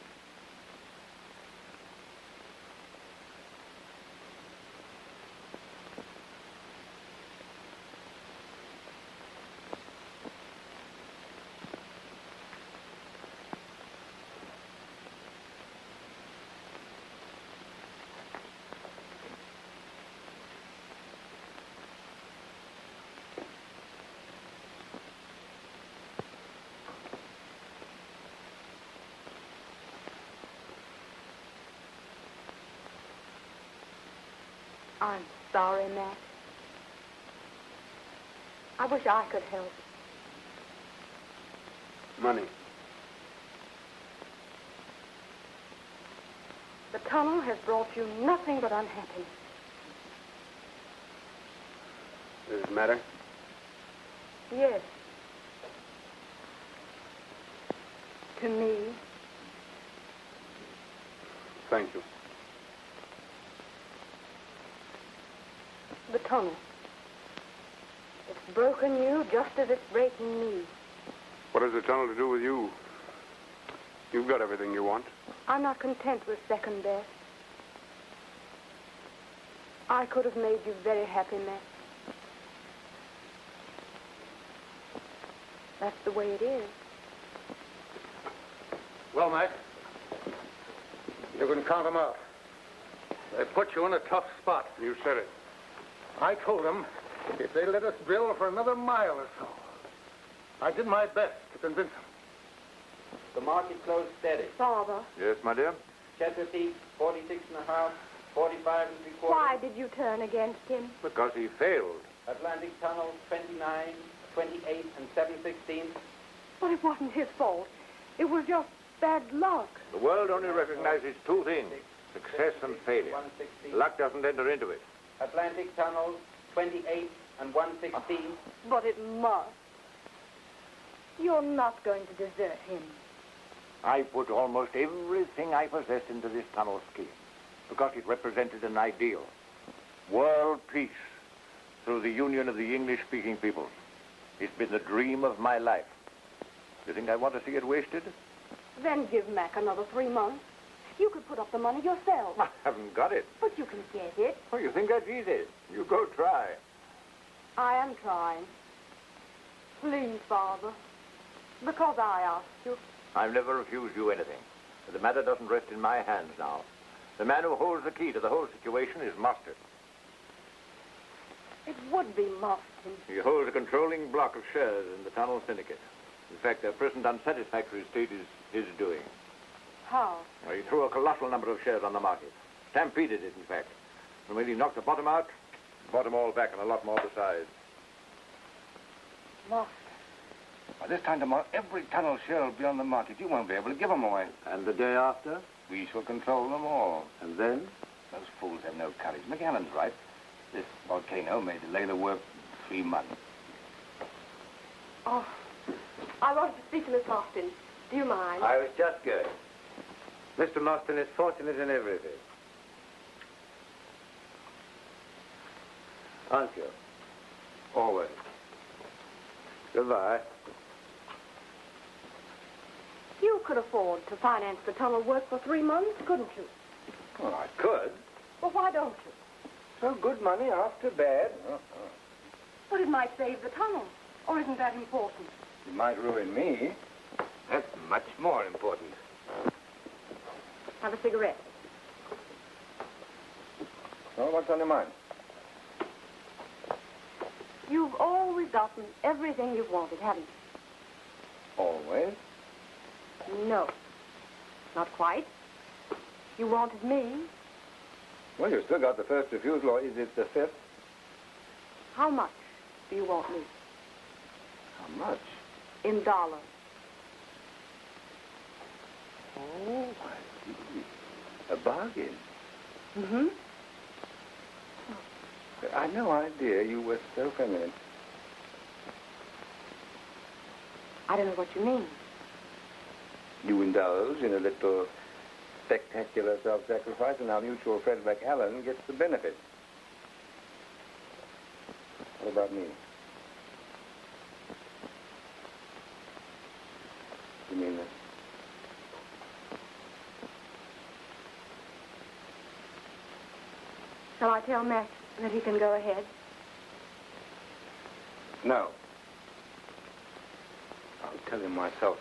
I'm sorry, Matt. I wish I could help. Money. The tunnel has brought you nothing but unhappiness. Does it matter? Yes. To me. Thank you. The tunnel. It's broken you just as it's breaking me. What has the tunnel to do with you? You've got everything you want. I'm not content with second best. I could have made you very happy, Matt. That's the way it is. Well, Mac, you can count them out. They put you in a tough spot. You said it. I told them if they let us drill for another mile or so. I did my best to convince them. The market closed steady. Father. Yes, my dear? Chesapeake, 46 and a half, 45 and 3/4. Why did you turn against him? Because he failed. Atlantic Tunnel, 29, 28 and 7/16. But it wasn't his fault. It was just bad luck. The world only recognizes two things, success and failure. 116. Luck doesn't enter into it. Atlantic Tunnel, 28 and 116. But it must. You're not going to desert him. I put almost everything I possessed into this tunnel scheme because it represented an ideal. World peace through the union of the English-speaking peoples. It's been the dream of my life. You think I want to see it wasted? Then give Mac another 3 months. You could put up the money yourself. I haven't got it. But you can get it. Oh, you think that's easy? You go try. I am trying. Please, Father. Because I asked you. I've never refused you anything. But the matter doesn't rest in my hands now. The man who holds the key to the whole situation is Mustard. It would be Mustard. He holds a controlling block of shares in the tunnel syndicate. In fact, their present unsatisfactory state is his doing. How? He threw a colossal number of shares on the market. Stampeded it, in fact. And when he knocked the bottom out, bought them all back and a lot more besides. Mustard. By this time tomorrow, every tunnel share will be on the market. You won't be able to give them away. And the day after? We shall control them all. And then? Those fools have no courage. McAllen's right. This volcano may delay the work 3 months. Oh, I wanted to speak to Miss Austin. Do you mind? I was just going. Mr. Mostyn is fortunate in everything. Aren't you? Always. Goodbye. You could afford to finance the tunnel work for 3 months, couldn't you? Well, I could. Well, why don't you? So good money after bad. But it might save the tunnel. Or isn't that important? It might ruin me. That's much more important. Have a cigarette. Well, what's on your mind? You've always gotten everything you've wanted, haven't you? Always? No. Not quite. You wanted me. Well, you still got the first refusal, or is it the fifth? How much do you want me? How much? In dollars. Oh, I see. A bargain. Mm-hmm. I had no idea you were so feminine. I don't know what you mean. You indulge in a little spectacular self-sacrifice, and our mutual friend McAllen gets the benefit. What about me? You mean that? Shall I tell Max that he can go ahead? No. I'll tell him myself.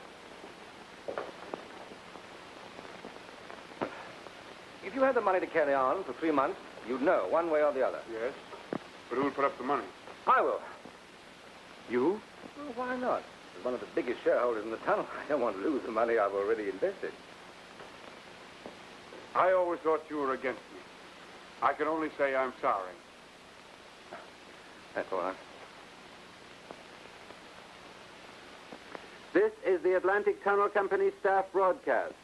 If you had the money to carry on for 3 months, you'd know one way or the other. Yes? But who'll put up the money? I will. You? Well, why not? As one of the biggest shareholders in the tunnel, I don't want to lose the money I've already invested. I always thought you were against me. I can only say I'm sorry. That's all right. This is the Atlantic Tunnel Company staff broadcast.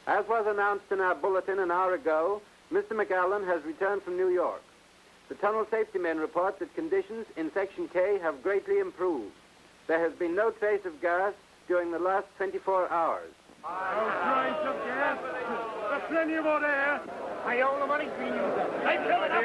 As was announced in our bulletin an hour ago, Mr. McAllen has returned from New York. The tunnel safety men report that conditions in Section K have greatly improved. There has been no trace of gas during the last 24 hours. No signs of gas. There's plenty of hot air. I own the money being used up. They fill it up,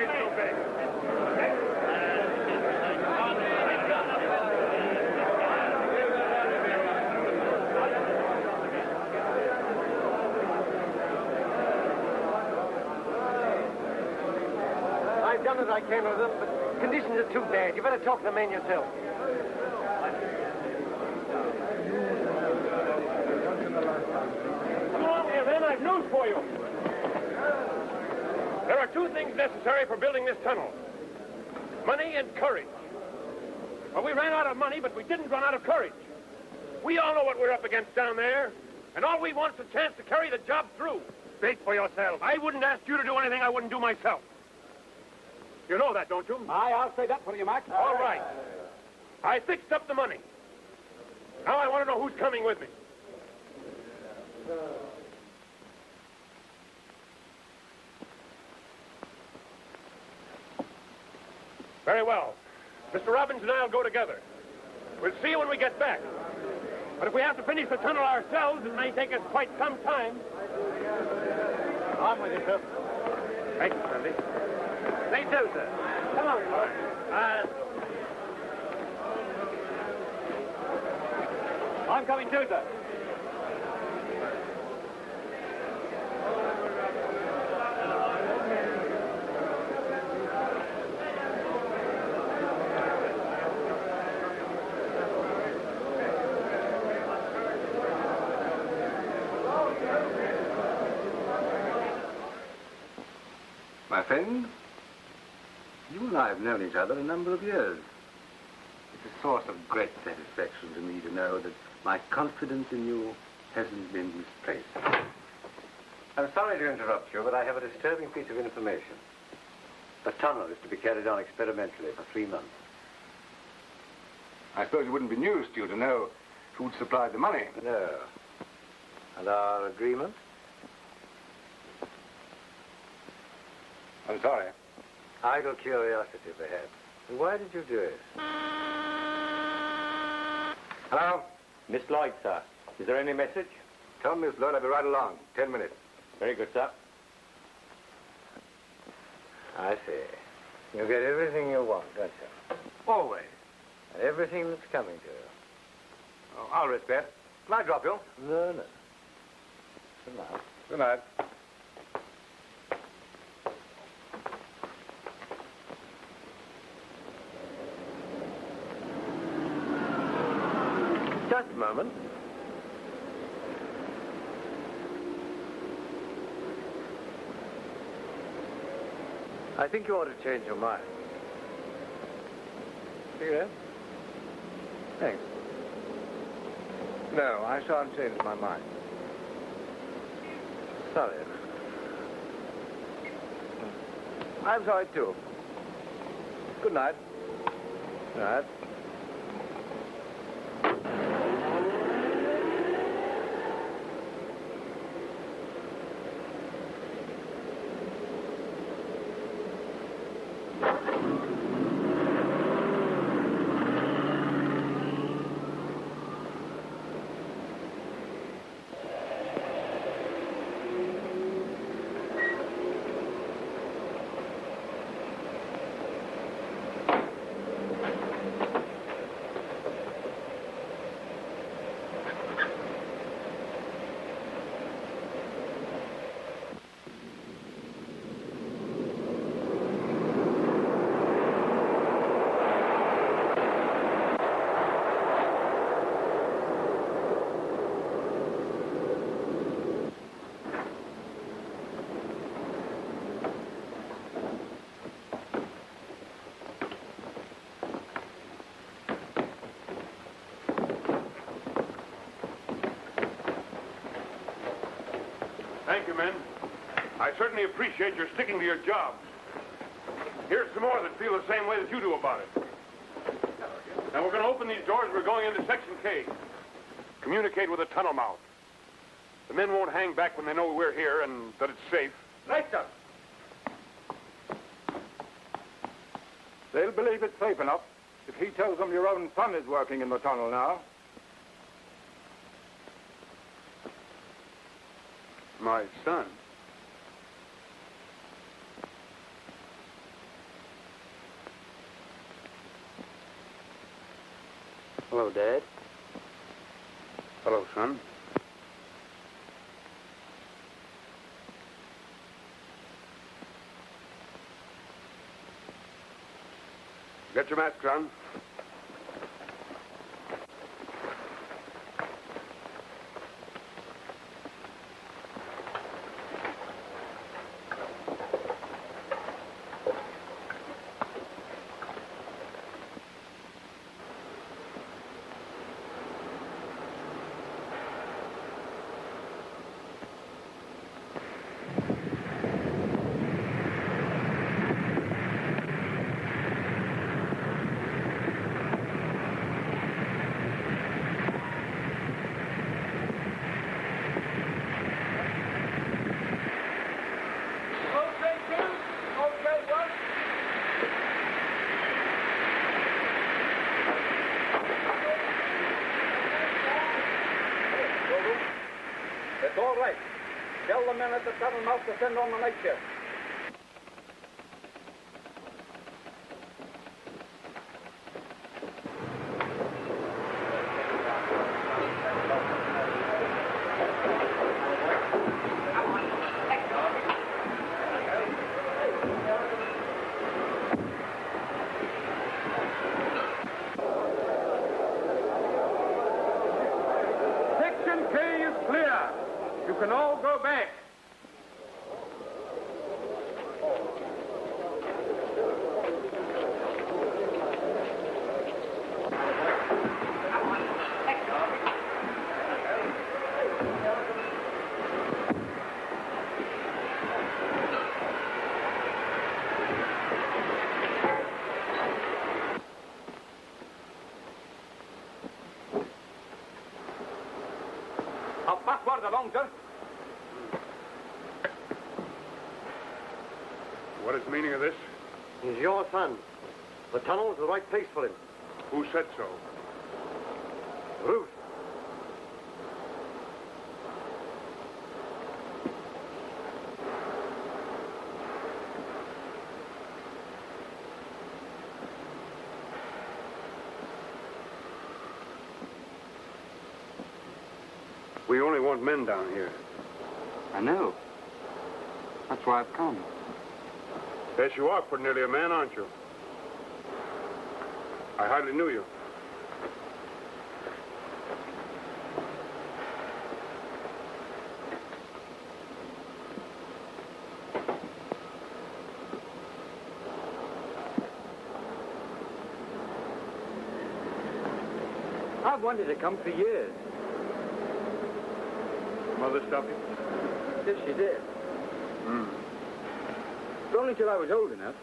I've done as I can with them, but conditions are too bad. You better talk to the man yourself. Come along here, then. I've news for you. There are 2 things necessary for building this tunnel. Money and courage. Well, we ran out of money, but we didn't run out of courage. We all know what we're up against down there, and all we want is a chance to carry the job through. Speak for yourself. I wouldn't ask you to do anything I wouldn't do myself. You know that, don't you? Aye, I'll say that for you, Max. All right. I fixed up the money. Now I want to know who's coming with me. Very well. Mr. Robbins and I'll go together. We'll see you when we get back. But if we have to finish the tunnel ourselves, it may take us quite some time. On with you, sir. Thank you, Sandy. Me too, sir. Come on. I'm coming too, sir. My friend, you and I have known each other a number of years. It's a source of great satisfaction to me to know that my confidence in you hasn't been misplaced. I'm sorry to interrupt you, but I have a disturbing piece of information. The tunnel is to be carried on experimentally for 3 months. I suppose it wouldn't be news to you to know who'd supplied the money. No. And our agreement? I'm sorry. Idle curiosity, perhaps. And why did you do it? Hello? Miss Lloyd, sir. Is there any message? Tell Miss Lloyd I'll be right along. 10 minutes. Very good, sir. I see. You get everything you want, don't you? Always. And everything that's coming to you. Oh, I'll risk that. Can I drop you? No, no. Good night. Good night. Just a moment. I think you ought to change your mind. Cigarette? Thanks. No, I shan't change my mind. Sorry. I'm sorry, too. Good night. Right. Thank you, men. I certainly appreciate your sticking to your jobs. Here's some more that feel the same way that you do about it. Now, we're going to open these doors. We're going into Section K. Communicate with the tunnel mouth. The men won't hang back when they know we're here and that it's safe. Right, sir. They'll believe it's safe enough if he tells them your own son is working in the tunnel now. My son? Hello, Dad. Hello, son. Get your mask on. It's all right. Tell the men at the tunnel mouth to send on the night shift. Section K is clear. You can all go back. How backward along, sir? What is the meaning of this? He's your son. The tunnel is the right place for him. Who said so? Ruth. We only want men down here. I know. That's why I've come. Yes, you are pretty nearly a man, aren't you? I hardly knew you. I've wanted to come for years. Mother stopped you? Yes, she did. But only till I was old enough.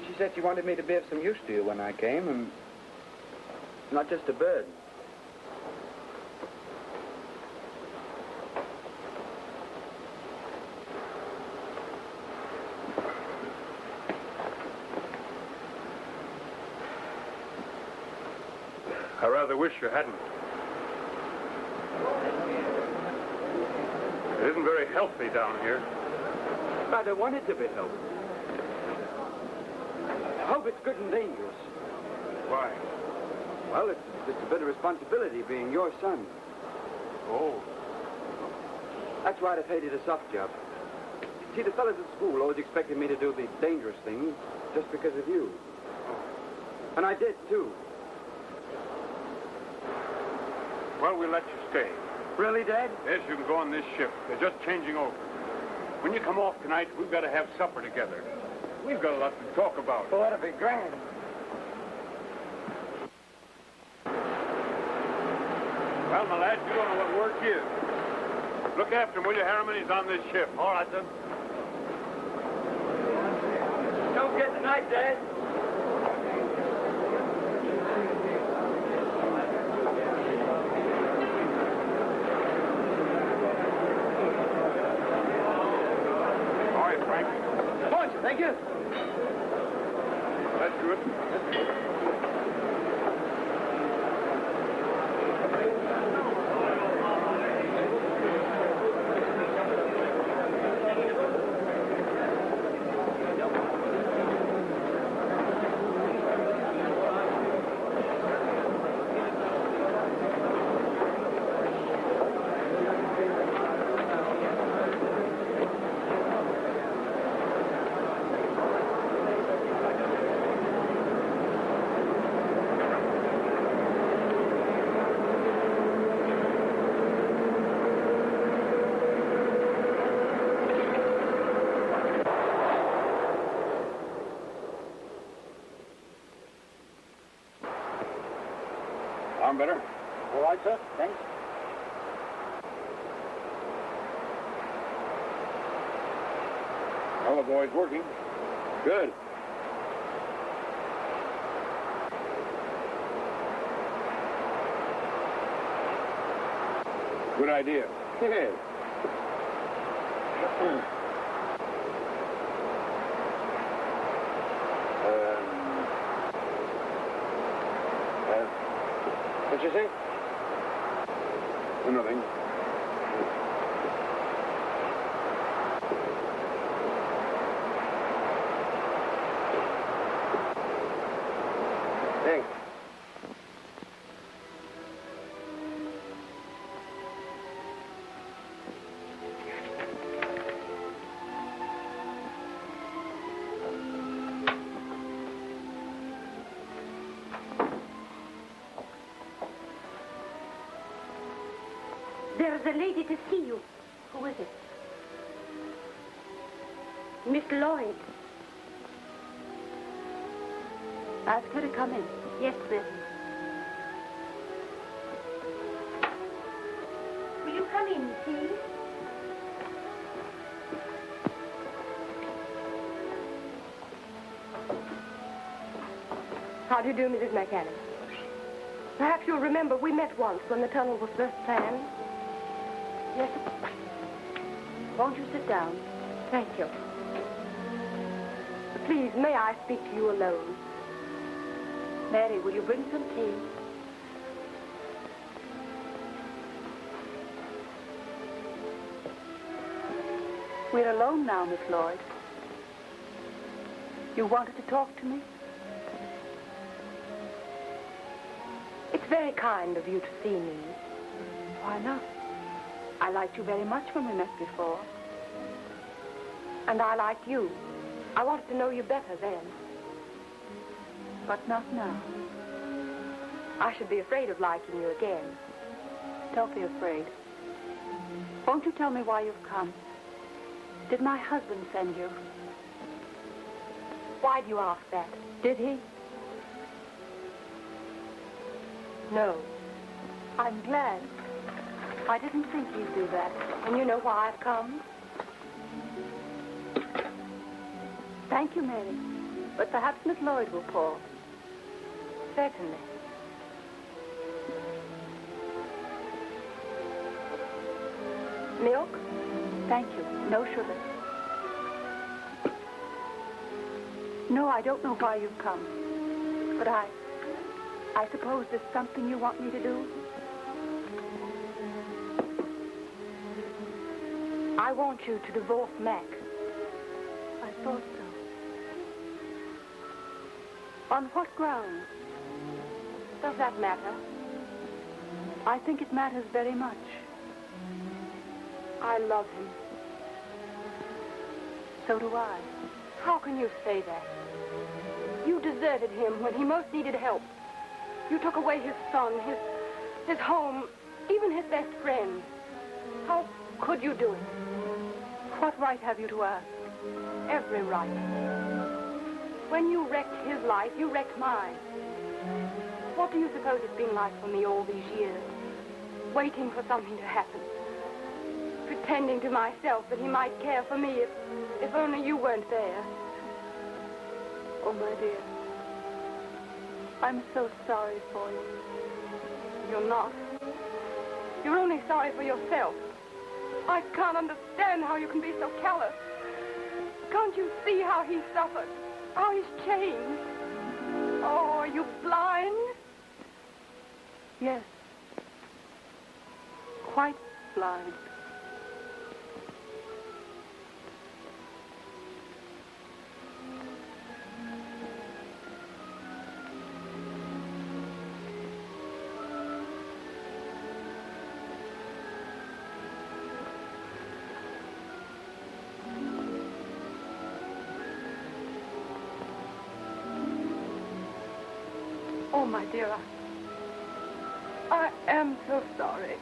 She said she wanted me to be of some use to you when I came, and not just a burden. I rather wish you hadn't. It isn't very healthy down here. I don't want it to be healthy. I hope it's good and dangerous. Why? Well, it's just a bit of responsibility being your son. Oh. That's why I've hated a soft job. See, the fellas at school always expected me to do the dangerous things just because of you. And I did, too. Well, we'll let you stay. Really, Dad? Yes, you can go on this ship. They're just changing over. When you come off tonight, we've got to have supper together. We've got a lot to talk about. Oh, that'll be grand. Well, my lad, you don't know what work is. Look after him, will you, Harriman? He's on this ship. All right, then. Don't forget tonight, Dad. Thank you. That's good. I'm better. All right, sir. Thanks. Well, the boy's working. Good. Good idea. Yes. What'd you say? Nothing. Thanks. There's a lady to see you. Who is it? Miss Lloyd. Ask her to come in. Yes, miss. Will you come in, please? How do you do, Mrs. McAllen? Perhaps you'll remember we met once when the tunnel was first planned. Yes. Won't you sit down? Thank you. Please, may I speak to you alone? Mary, will you bring some tea? We're alone now, Miss Lloyd. You wanted to talk to me? It's very kind of you to see me. Why not? I liked you very much when we met before. And I like you. I wanted to know you better then. But not now. I should be afraid of liking you again. Don't be afraid. Won't you tell me why you've come? Did my husband send you? Why do you ask that? Did he? No. I'm glad. I didn't think he'd do that. And you know why I've come? Thank you, Mary. But perhaps Miss Lloyd will pour. Certainly. Milk? Thank you. No sugar. No, I don't know why you've come. But I suppose there's something you want me to do? I want you to divorce Mac. I thought so. On what grounds? Does that matter? I think it matters very much. I love him. So do I. How can you say that? You deserted him when he most needed help. You took away his son, his home, even his best friend. How could you do it? What right have you to ask? Every right. When you wrecked his life, you wrecked mine. What do you suppose it's been like for me all these years? Waiting for something to happen. Pretending to myself that he might care for me if only you weren't there. Oh, my dear. I'm so sorry for you. You're not. You're only sorry for yourself. I can't understand how you can be so callous. Can't you see how he suffered? How he's changed? Oh, are you blind? Yes. Quite blind. Oh, my dear, I am so sorry.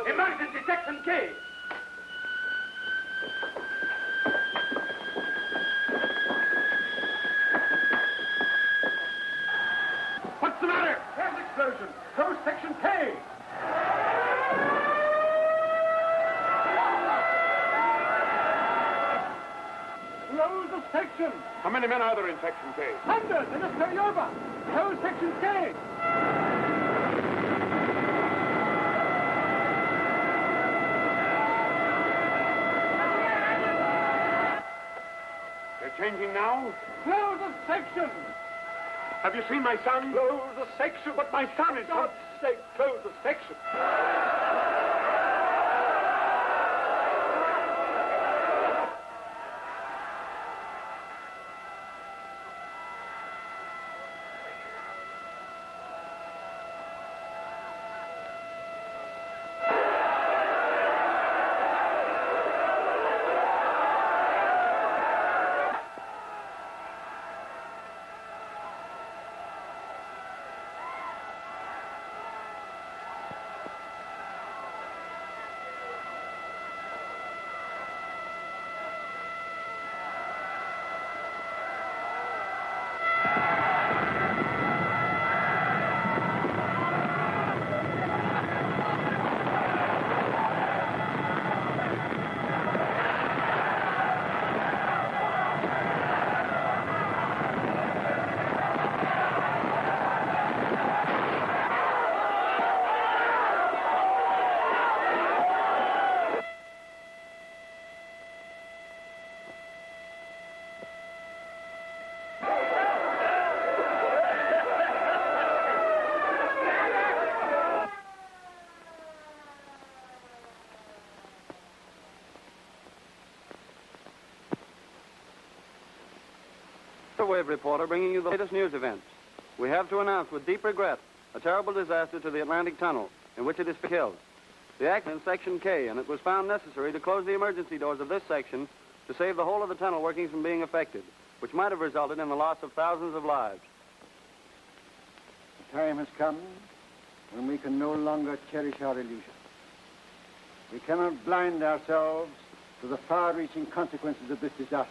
Emergency section K. What's the matter? Gas explosion. Close section K. Close the section. How many men are there in section K? Hundreds in a carryover. Close section K. Changing now? Close the section! Have you seen my son? Close the section! But my son is... For God's sake, close the section! Wave reporter bringing you the latest news events. We have to announce with deep regret a terrible disaster to the Atlantic Tunnel in which it is killed. The accident in Section K, and it was found necessary to close the emergency doors of this section to save the whole of the tunnel workings from being affected, which might have resulted in the loss of thousands of lives. The time has come when we can no longer cherish our illusions. We cannot blind ourselves to the far-reaching consequences of this disaster.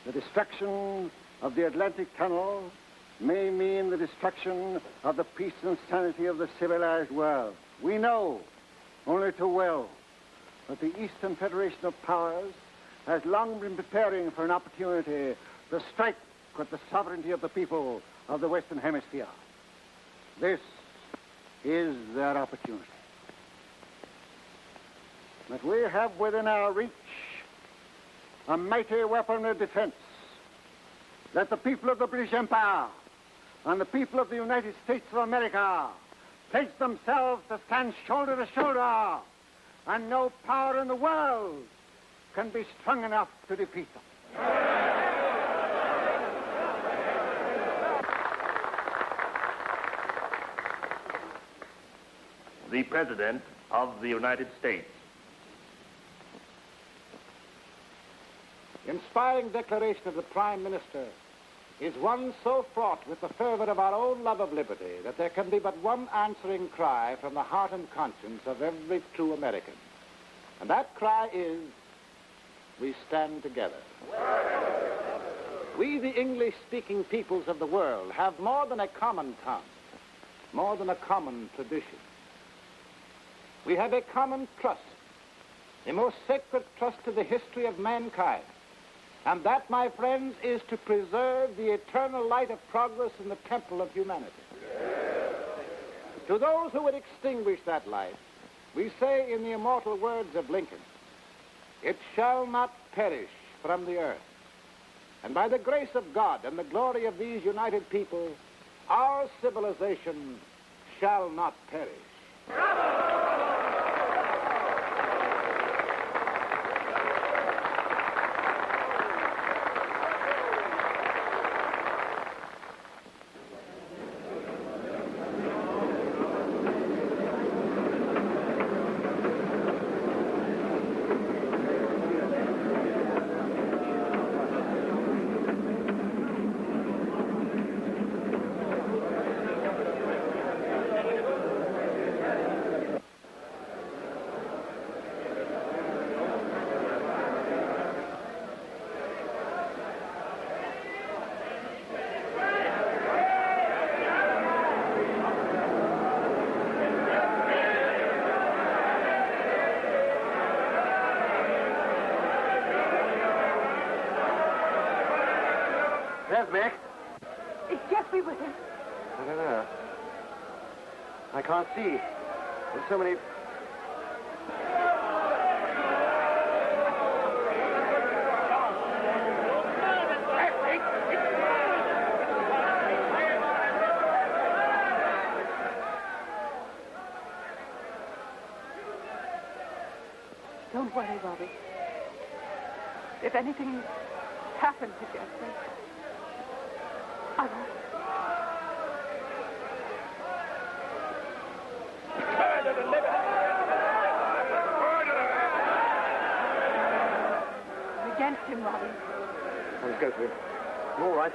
The destruction of the Atlantic Tunnel may mean the destruction of the peace and sanity of the civilized world. We know, only too well, that the Eastern Federation of Powers has long been preparing for an opportunity to strike at the sovereignty of the people of the Western Hemisphere. This is their opportunity. But we have within our reach a mighty weapon of defense. Let the people of the British Empire and the people of the United States of America pledge themselves to stand shoulder to shoulder, and no power in the world can be strong enough to defeat them. The President of the United States. The inspiring declaration of the Prime Minister is one so fraught with the fervor of our own love of liberty that there can be but one answering cry from the heart and conscience of every true American. And that cry is, we stand together. We, the English-speaking peoples of the world, have more than a common tongue, more than a common tradition. We have a common trust, the most sacred trust in the history of mankind. And that, my friends, is to preserve the eternal light of progress in the temple of humanity. To those who would extinguish that light, we say in the immortal words of Lincoln, "It shall not perish from the earth." And by the grace of God and the glory of these united people, our civilization shall not perish. There's Mac. Is Jeffrey with him? I don't know. I can't see. There's so many... Don't worry, Robbie. If anything happened to Jeffrey, I won't. I'm against him, Robbie. Let's go to him. I'm all right.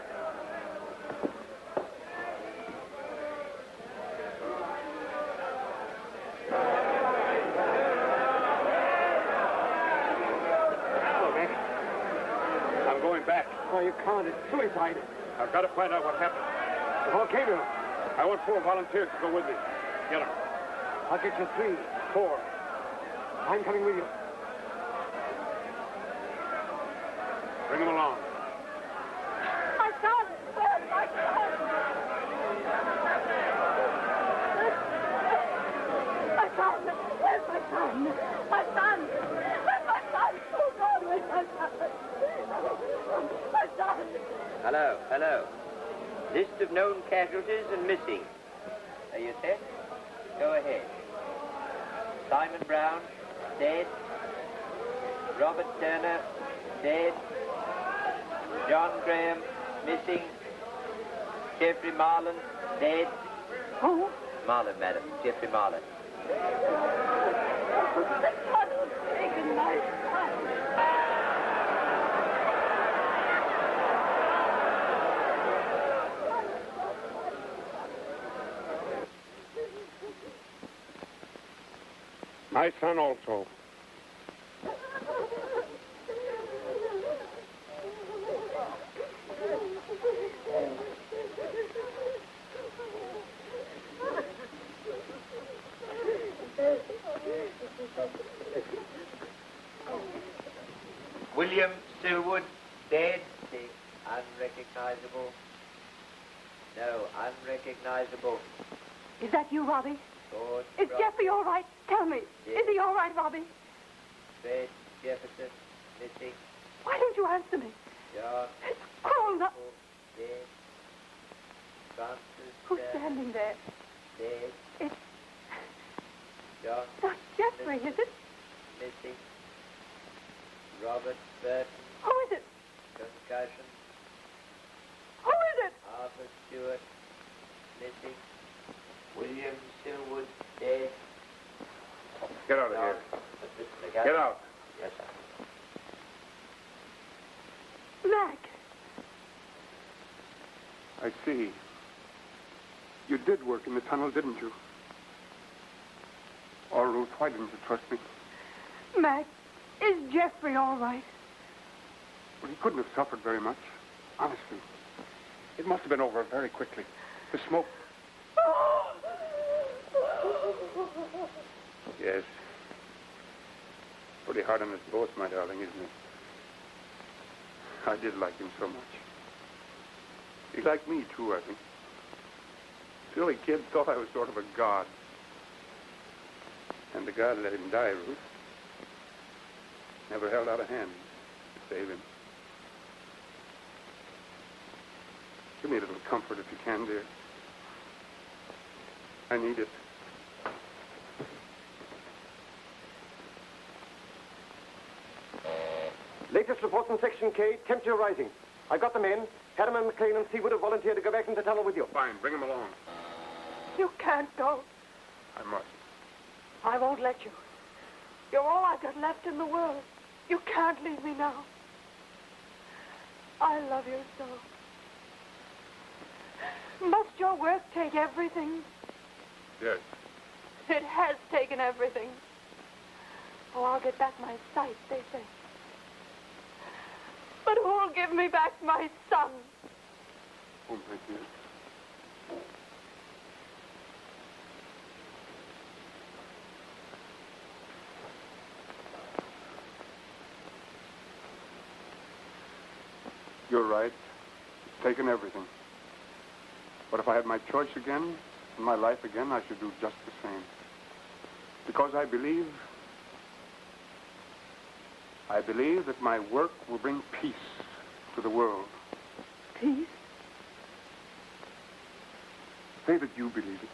I'm going back. Oh, you can't. It's suicide. I've got to find out what happened. The volcano. I want 4 volunteers to go with me. Get them. I'll get you 3. 4. I'm coming with you. Bring them along. My son! Where's my son? My son! Where's my son? My son! Where's my son? Oh, God, where's my son? My son! Hello, hello. List of known casualties and missing. Are you set? Go ahead. Simon Brown, dead. Robert Turner, dead. John Graham, missing. Jeffrey Marlin, dead. Who? Marlin, madam. Jeffrey Marlin. The tunnel's taken my son. My son also. William Stillwood, dead. Unrecognizable. No, unrecognizable. Is that you, Robbie? George Is Rob- Jeffrey all right? Tell me. Yes. Is he all right, Robbie? Fred Jefferson, missing. Why don't you answer me? John It's cruel not... dead. Francis Who's standing there? dead. It's John not Jeffrey, is it? missing. Robert Burton, Who is it? concussion. Who is it? Arthur Stewart, missing. William Stillwood, dead. Get out of here. Get out. Yes, sir. Mac. I see. You did work in the tunnel, didn't you? Or Ruth, why didn't you trust me? Mac, is Jeffrey all right? Well, he couldn't have suffered very much. Honestly. It must have been over very quickly. The smoke. Yes. Pretty hard on us both, my darling, isn't it? I did like him so much. He liked me, too, I think. Silly kid thought I was sort of a god. And the God let him die, Ruth. Never held out a hand to save him. Give me a little comfort if you can, dear. I need it. Latest report from Section K, temperature rising. I got the men. Harriman, McLean, and Seawood have volunteered to go back into the tunnel with you. Fine, bring him along. You can't go. I must. I won't let you. You're all I've got left in the world. You can't leave me now. I love you so. Must your work take everything? Yes. It has taken everything. Oh, I'll get back my sight, they say. But who'll give me back my son? Oh, my dear. You're right. It's taken everything. But if I had my choice again, and my life again, I should do just the same. Because I believe that my work will bring peace to the world. Peace? Say that you believe it.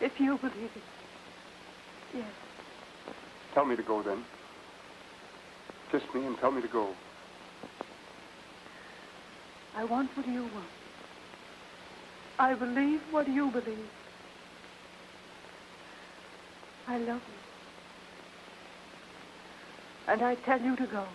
If you believe it. Yes. Tell me to go then. Kiss me and tell me to go. I want what you want. I believe what you believe. I love you. And I tell you to go.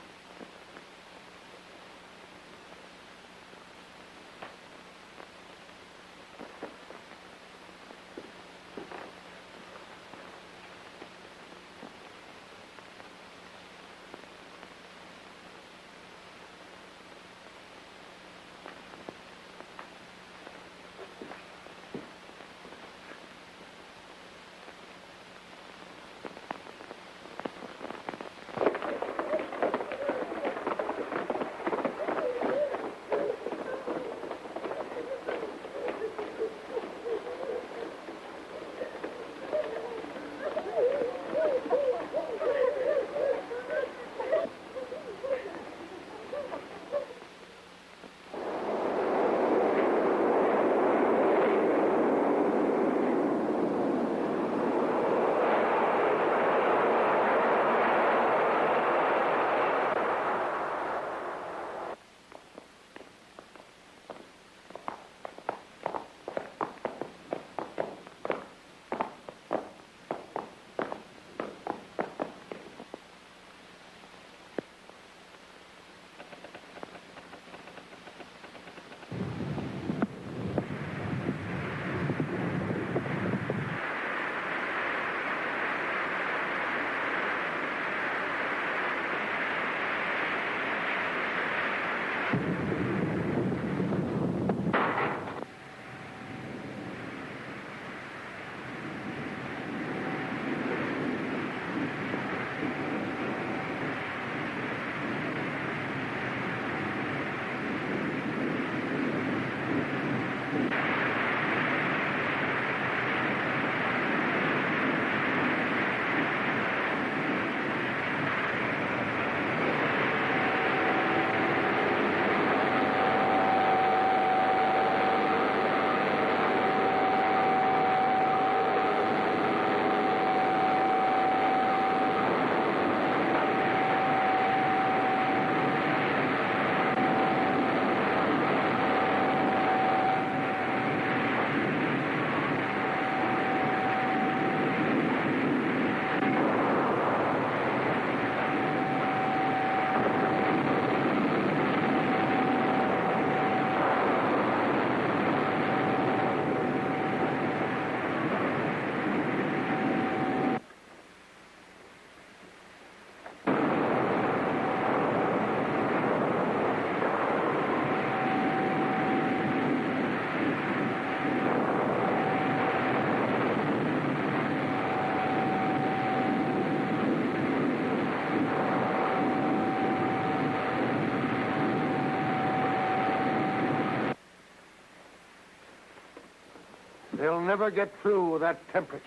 They'll never get through with that temperature.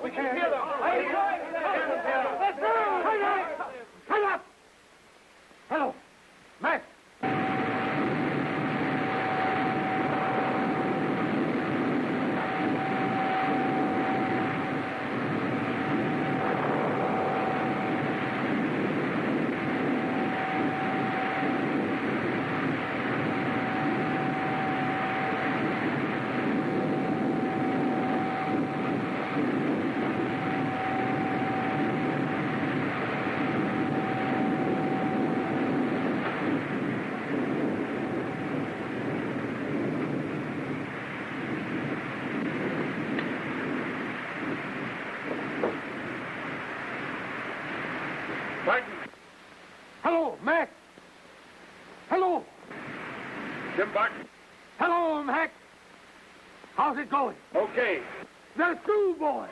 We can hear them. Hang up! Hello, Matt. Hello, Mac. Hello. Jim Barton. Hello, Mac. How's it going? Okay. They're through, boys.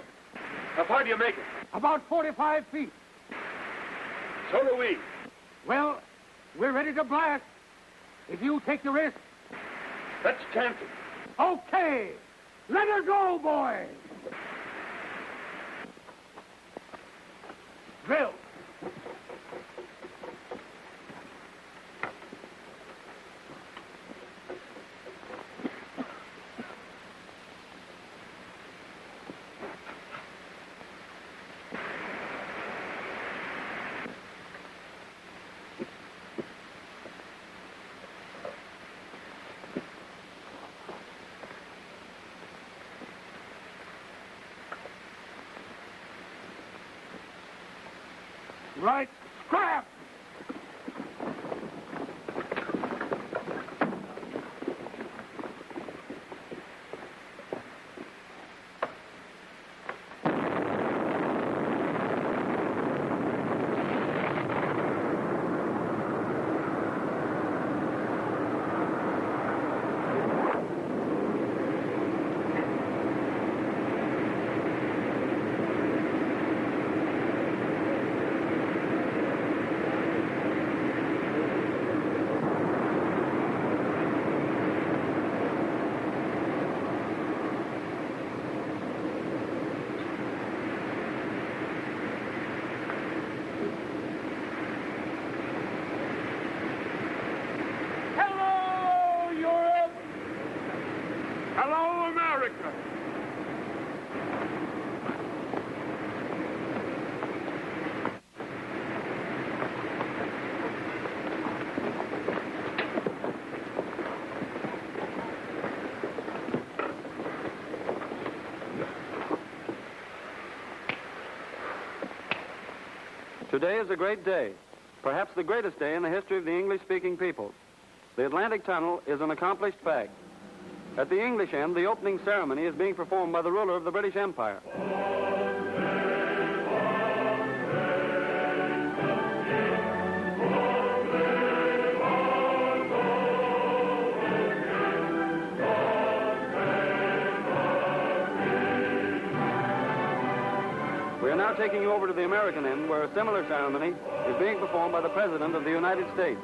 How far do you make it? About 45 feet. So do we. Well, we're ready to blast. If you take the risk. Let's chance it. Okay. Let her go, boys. Drill. Right, scrap! Hello, America. Today is a great day, perhaps the greatest day in the history of the English-speaking peoples. The Atlantic Tunnel is an accomplished fact. At the English end, the opening ceremony is being performed by the ruler of the British Empire. We are now taking you over to the American end, where a similar ceremony is being performed by the President of the United States.